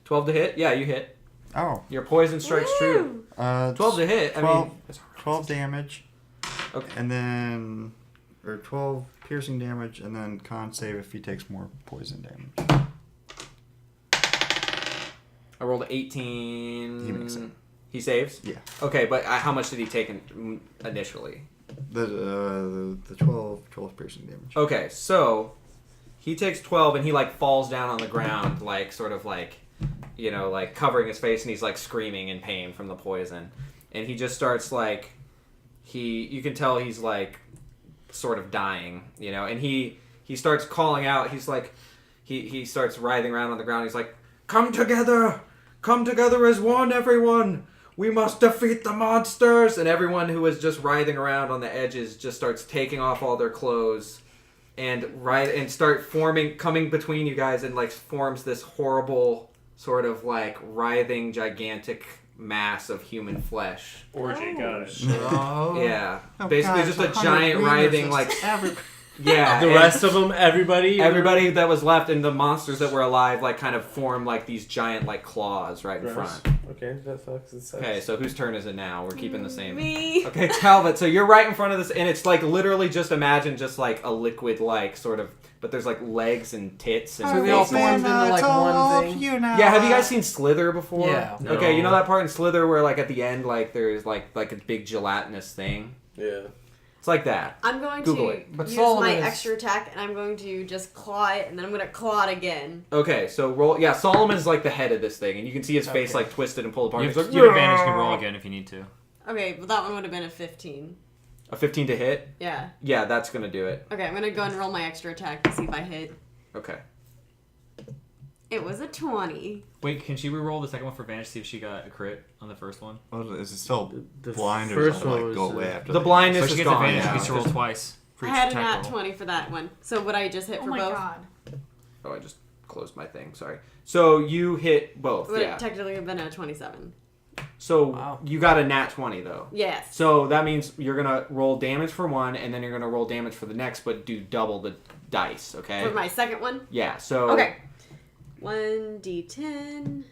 12 to hit. Yeah, you hit. Oh. Your poison strikes true. 12 to hit. 12, I mean, 12 damage. Okay. And then. Or 12 piercing damage, and then con save if he takes more poison damage. I rolled an 18. He makes it. He saves. Yeah. Okay, but how much did he take initially? The 12 piercing damage. Okay, so he takes 12 and he like falls down on the ground, like sort of like, you know, like covering his face, and he's like screaming in pain from the poison, and he just starts like you can tell he's like sort of dying, you know, and he starts calling out. He's like he starts writhing around on the ground. He's like, come together as one, everyone. We must defeat the monsters. And everyone who is just writhing around on the edges just starts taking off all their clothes and start coming between you guys, and like forms this horrible sort of like writhing gigantic mass of human flesh. Orgy, got it. oh, Yeah. Oh, Basically God, just it's a 100 giant meters. writhing like yeah. The and rest of them, everybody that was left, and the monsters that were alive like kind of form like these giant like claws right in Gross. front. Okay, that sucks. It sucks. Okay, so whose turn is it now? We're keeping the same. Me. Okay, Talbot, so you're right in front of this, and it's like literally just imagine just like a liquid like sort of, but there's like legs and tits and So they all faces. formed into like one thing. Yeah, have you guys seen Slither before? Yeah. No. Okay, you know that part in Slither where like at the end like there's like a big gelatinous thing? Yeah. It's like that. I'm going Google to it. But use Solomon my is- extra attack, and I'm going to just claw it, and then I'm going to claw it again. Okay, so roll. Yeah, Solomon's like the head of this thing, and you can see his face Okay. like twisted and pulled apart. You He's have, like, you have advantage. You can roll again if you need to. Okay, but that one would have been a 15. a 15 to hit. Yeah. Yeah, that's gonna do it. Okay, I'm going to go and roll my extra attack to see if I hit. Okay. It was a 20. Wait, can she re-roll the second one for advantage? See if she got a crit on the first one. Well, is it still The blind, or first does it one like was, go away after The the blindness So is she gets gone. advantage. Yeah. She gets to roll twice for I each had a attack nat roll. 20 for that one. So would I just hit Oh for my both? god. Oh, I just closed my thing. Sorry. So you hit both. Would Yeah. it technically have been a 27? So Wow. you got a nat 20 though. Yes. So that means you're gonna roll damage for one, and then you're gonna roll damage for the next, but do double the dice. Okay. For my second one? Yeah. So. Okay. 1d10.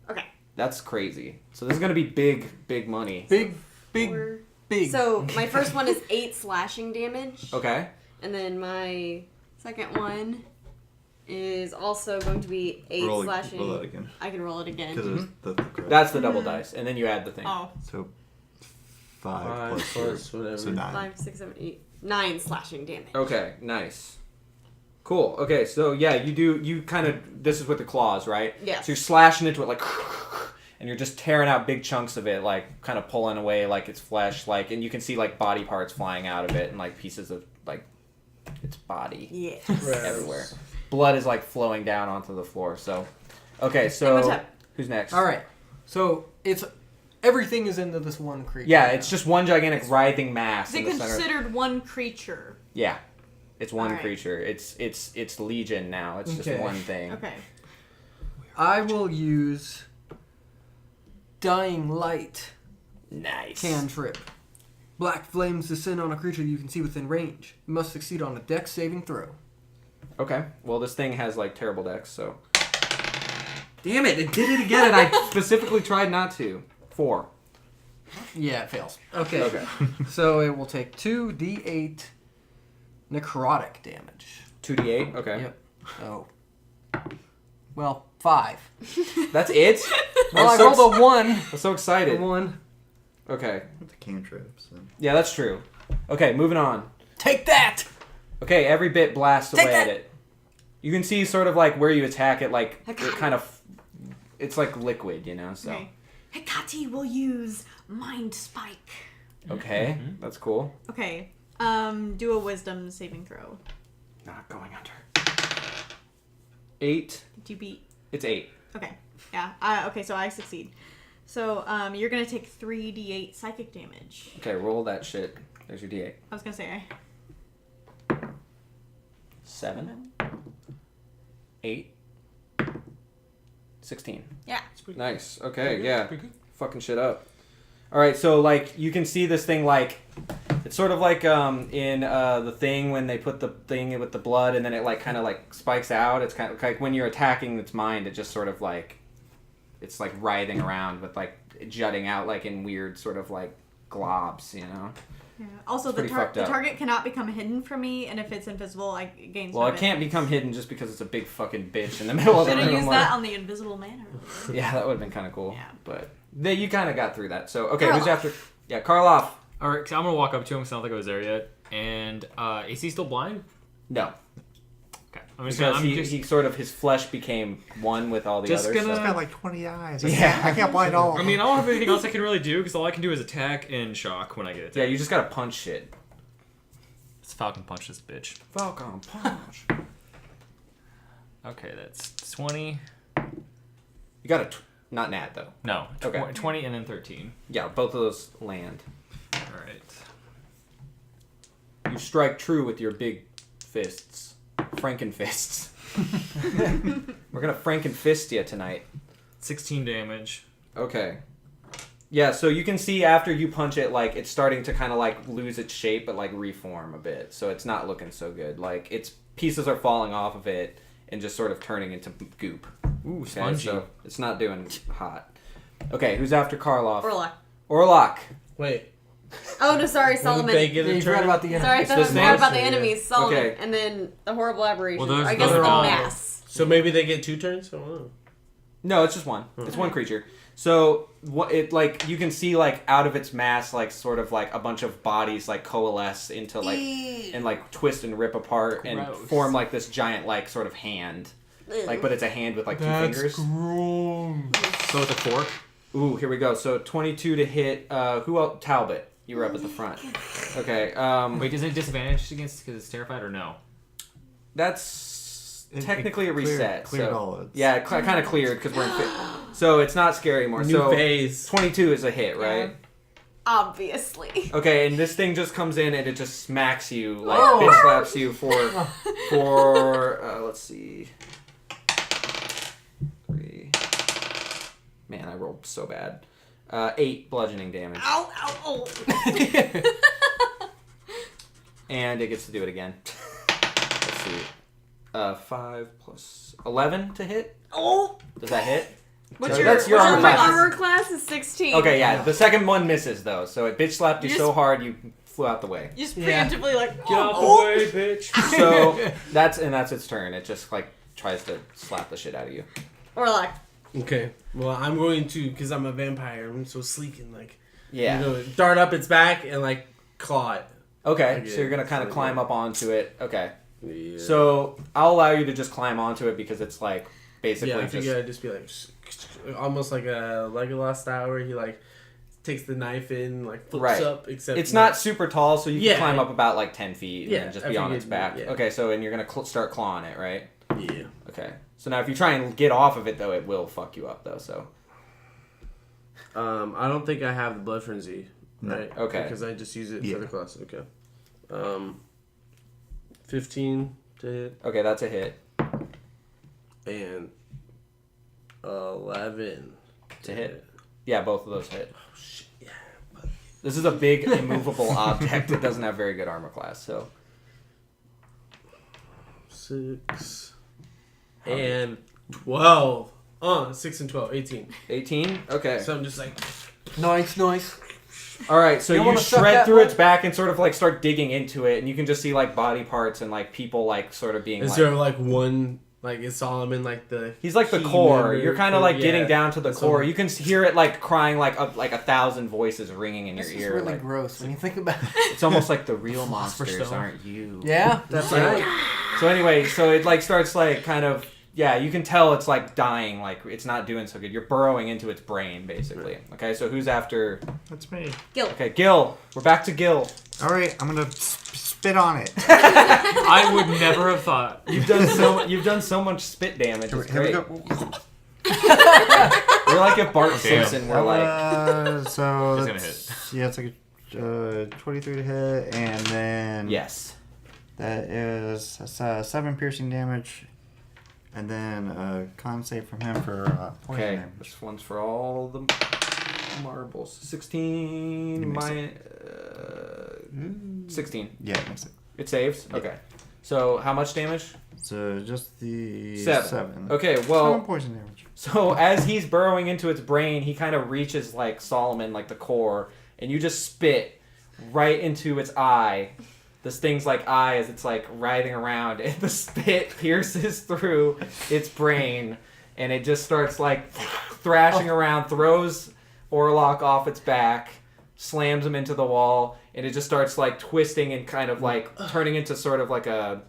Okay. That's crazy. So this is gonna be big money. big, Four. big. So my first one is 8 slashing damage. Okay. And then my second one is also going to be 8 slashing. Roll that again. I can roll it again. Because it's the correct. That's the double dice, and then you add the thing. Oh. So 5 5 plus plus 4. whatever. So 9. 5, 6, 7, 8, 9 slashing damage. Okay, nice. Cool. Okay, so yeah, you kind of, this is with the claws, right? Yes. So you're slashing into it like, and you're just tearing out big chunks of it, like kind of pulling away like it's flesh, like, and you can see like body parts flying out of it and like pieces of like its body Yes. everywhere. Blood is like flowing down onto the floor. So, okay, And so what's up? who's next? All right. So it's everything is into this one creature. Yeah, now. it's just one gigantic writhing mass Is it in the center. considered one creature? Yeah. It's one Alright. creature. It's legion now. It's just Okay. one thing. Okay. I will use Dying Light Nice. cantrip. Black flames descend on a creature you can see within range. You must succeed on a dex saving throw. Okay. Well, this thing has like terrible decks, so. Damn it! It did it again, and I specifically tried not to. 4. Yeah, it fails. Okay. Okay. So it will take 2d8 necrotic damage. 2d8. Okay. Yep. Oh. Well, 5. That's it. Well, I I'm so rolled a 1. I'm so A excited. 1. Okay. With the cantrips. And... Yeah, that's true. Okay, moving on. Take that! Okay, every bit blasts Take away that! at it. You can see sort of like where you attack it, like it kind of, it's like liquid, you know. So Okay. Hecate will use Mind Spike. okay, that's cool. Okay. Do a Wisdom saving throw. Not going under. 8. Did you beat? It's 8. Okay. Yeah. Okay, so I succeed. So you're gonna take 3d8 psychic damage. Okay, roll that shit. There's your d8. I was gonna say. 7. 8. 16. Yeah. Nice. Okay, yeah. Fucking shit up. Alright, so like you can see this thing like it's sort of like in the thing when they put the thing in with the blood and then it like kind of like spikes out. It's kind of like when you're attacking its mind, it just sort of like it's like writhing around with like jutting out like in weird sort of like globs, you know. Yeah. Also, It's the pretty fucked up. target cannot become hidden from me, and if it's invisible, I gain. Well, it can't become hidden just because it's a big fucking bitch in the middle of the Should have room. used like- that on the invisible man earlier. Yeah, that would have been kind of cool. Yeah. But you kind of got through that. So, okay, who's Karloff. after? Yeah, Karloff. All right, so I'm gonna walk up to him. 'Cause I don't think I was there yet. And is he still blind? No. Okay, I'm just Because gonna. he sort of, his flesh became one with all the Just others. gonna- so- It's got like 20 eyes. Yeah. I can't blind all of I them. mean, I don't have anything else I can really do because all I can do is attack and shock when I get attacked. Yeah, you just gotta punch shit. Let's Falcon punch this bitch. Falcon punch. Okay, that's 20. You got not nat though. No, Okay. 20 and then 13. Yeah, both of those land. All right. You strike true with your big fists. Frankenfists. We're gonna Frankenfist you tonight. 16 damage. Okay. Yeah, so you can see after you punch it, like, it's starting to kind of, like, lose its shape, but, like, reform a bit. So it's not looking so good. Like, its pieces are falling off of it and just sort of turning into goop. Ooh, Okay, spongy. so it's not doing hot. Okay, who's after Karloff? Orlok. Orlok. Wait. Oh no, sorry, Solomon. They get Yeah, a you turn? forgot about the Sorry, I enemy. thought I this forgot about the thing? enemies, Solomon, Okay. and then the horrible aberrations. Well, those- I guess those the are all- mass. So maybe they get 2 turns? I don't know. No, it's just one. It's one creature. So what it like you can see like out of its mass like sort of like a bunch of bodies like coalesce into like and like twist and rip apart and Gross. form like this giant like sort of hand. Like but it's a hand with like 2 fingers. So it's a 4? Ooh, here we go. So 22 to hit who else? Talbot. You were up at the front. Okay. Wait, does it disadvantage against because it's terrified or no? That's It technically a reset. Cleared so, all its... yeah, it kind of cleared because we're in so it's not scary anymore. New so phase. 22 is a hit, right? Yeah. Obviously. Okay, and this thing just comes in and it just smacks you, like Oh. bitch slaps you for let's see, 3. Man, I rolled so bad. 8 bludgeoning damage, Ow, ow, oh. and it gets to do it again. Let's see, 5 plus 11 to hit. Oh. Does that hit? What's So your, that's your what's armor your class. armor class is 16. Okay, yeah, the second one misses though, so it bitch slapped you You so just- hard you flew out the way. You just Yeah. preemptively like. Get out oh. the way, bitch. So that's its turn. It just like tries to slap the shit out of you. Orlok. Okay. Well, I'm going to, because I'm a vampire, I'm so sleek and like, Yeah. you know, dart up its back and like claw it. Okay, Okay, so you're gonna kind of so climb yeah. up onto it. Okay, Yeah. so I'll allow you to just climb onto it because it's like basically yeah, I just figure I'd just be like, almost like a Legolas style where he like takes the knife in, like flips Right. up, except it's not super tall, so you can Yeah. climb up about like 10 feet and Yeah, then just I be on figured, its back. yeah. Okay, so and you're gonna start clawing it, right? Yeah. Okay, so now if you try and get off of it though, it will fuck you up though. So I don't think I have the blood frenzy. No. Right? Okay. Because I just use it Yeah. for the class. Okay. 15 to hit. Okay, that's a hit. And 11 To hit. Yeah, both of those hit. Oh, shit, yeah. This is a big immovable object. It doesn't have very good armor class, so 6 and 12. 6 and 12, 18. 18. Okay. So I'm just like, Nice. All right, so You you wanna suck shred that through one? its back and sort of like start digging into it, and you can just see like body parts and like people like sort of being is like. there like one, like is Solomon like the. He's like the key core. member? You're kind of like getting Yeah. down to the That's core. what- You can hear it like crying like 1,000 voices ringing in your This is ear. really like, gross when you think about it. it's almost like the real Philosopher's monsters Stone. aren't you. Yeah, that's So- right. So anyway, so it like starts like kind of you can tell it's like dying, like it's not doing so good. You're burrowing into its brain basically. Okay, so who's after? That's me. Gil. Okay, Gil. We're back to Gil. All right, I'm gonna spit on it. I would never have thought. You've done so much spit damage. It's Here we great. go. We're like if Bart Damn. Simpson were like. So He's gonna that's, yeah, it's like a 23 to hit, and then Yes. that is 7 piercing damage, and then a con save from him for poison Okay, damage. this one's for all the marbles. 16 Makes my 16. Yeah, it makes it. It saves. Okay. So how much damage? So just the 7. Okay, well, 7 poison damage. so as he's burrowing into its brain, he kind of reaches like Solomon, like the core, and you just spit right into its eye. This thing's like eye as it's like writhing around, and the spit pierces through its brain, and it just starts like thrashing around, throws Orlok off its back, slams him into the wall, and it just starts like twisting and kind of like turning into sort of like a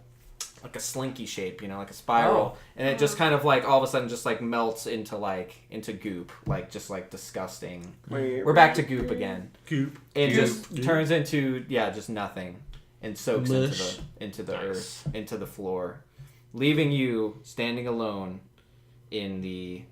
slinky shape, you know, like a spiral. And it just kind of like all of a sudden just like melts into goop, like just like disgusting. We're back to goop again. Goop. It Goop. just turns into just nothing and soaks Mush. into the Nice. earth, into the floor, leaving you standing alone in the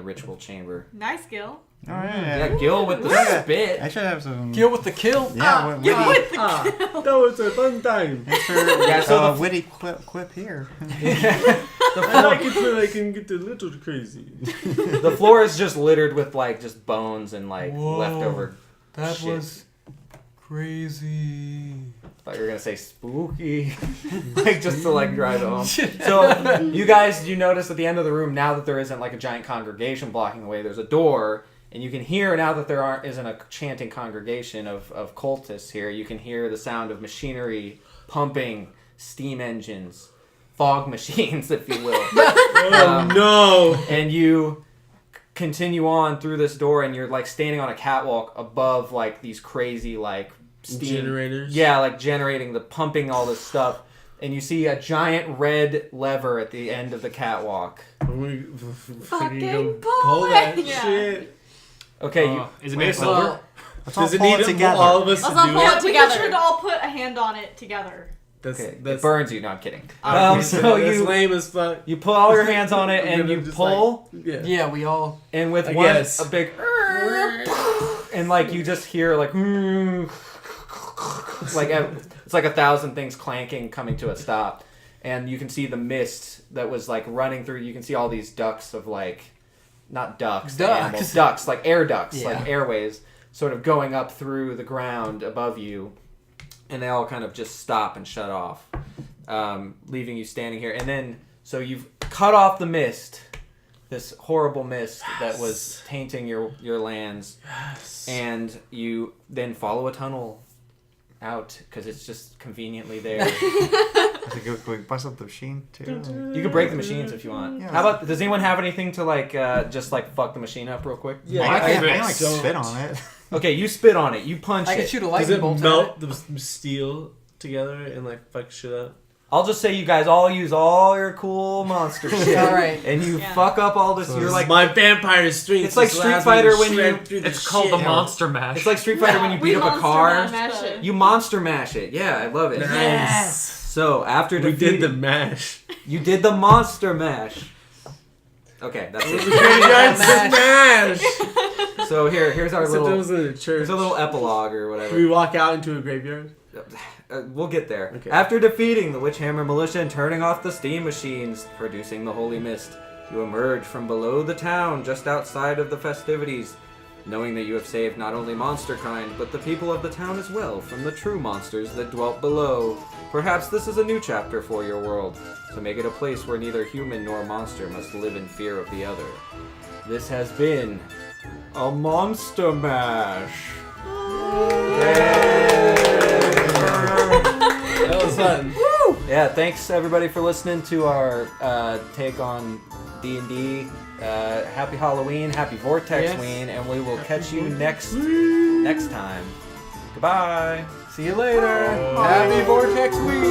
ritual chamber. Nice, Gil. Oh yeah. Yeah, Gil with the Yeah. spit. I should have some. Kill with the kill. Yeah, what, Gil witty, with the That was a fun time. Yeah, so the witty quip here. I like it when I can get a little crazy. The floor is just littered with like just bones and like Whoa. leftover. That Shit. was crazy. Thought you were gonna say spooky, like just to like drive it home. So you guys, you notice at the end of the room now that there isn't like a giant congregation blocking the way. There's a door, and you can hear now that there isn't a chanting congregation of cultists here. You can hear the sound of machinery pumping, steam engines, fog machines, if you will. Oh no! And you continue on through this door, and you're like standing on a catwalk above like these crazy like steam Generators? Yeah, like generating pumping all this stuff, and you see a giant red lever at the end of the catwalk. We Fucking go pull pull that it. Yeah. shit. Okay, Is it made of silver? Well, Let's all Does it pull need it together. all of us to Let's all do pull it? it together. We should all put a hand on it together. That's, okay, that's it burns you. No, I'm kidding. that's So you lame as fuck. you pull all your hands on it, I'm and gonna you just, pull, Like, yeah, we all. and with I one guess. a big, and like you just hear like. Like it's like 1,000 things clanking, coming to a stop, and you can see the mist that was like running through. You can see all these ducts of like, not ducks, the Ducks. animals, ducts, like air ducts, Yeah. like airways, sort of going up through the ground above you, and they all kind of just stop and shut off, leaving you standing here. And then so you've cut off the mist, this horrible mist that was tainting your lands, and you then follow a tunnel out because it's just conveniently there. I think we bust up the machine too. You can break the machines if you want. Yeah. How about? Does anyone have anything to like just like fuck the machine up real quick? Yeah, I can't I like don't- spit on it. Okay, you spit on it. You punch I it. can shoot a Does lightning it bolt at melt it. the steel together and like fuck shit up? I'll just say you guys all use all your cool monster shit. All right. And you Yeah. fuck up all this. So You're like my vampire strength. It's like just Street allows me Fighter to when you- shred through the It's called the shit. Monster Mash. it's like Street Fighter when you We beat up a monster car. mash it. You monster mash it. Yeah, I love it. Nice. So after We defeating, did the mash. you did the monster mash. Okay, that's it. Graveyard smash. So here's our Except it little was in a church. here's a little epilogue or Can we whatever. walk out into a graveyard? we'll get there. Okay. After defeating the Witch Hammer Militia and turning off the steam machines, producing the holy mist, you emerge from below the town just outside of the festivities, knowing that you have saved not only monster kind, but the people of the town as well from the true monsters that dwelt below. Perhaps this is a new chapter for your world, to make it a place where neither human nor monster must live in fear of the other. This has been a Monster Mash. That was fun. Yeah, thanks everybody for listening to our take on D&D. Happy Halloween, happy Vortex Ween, and we will catch you next time. Goodbye. See you later. Happy Vortex Week.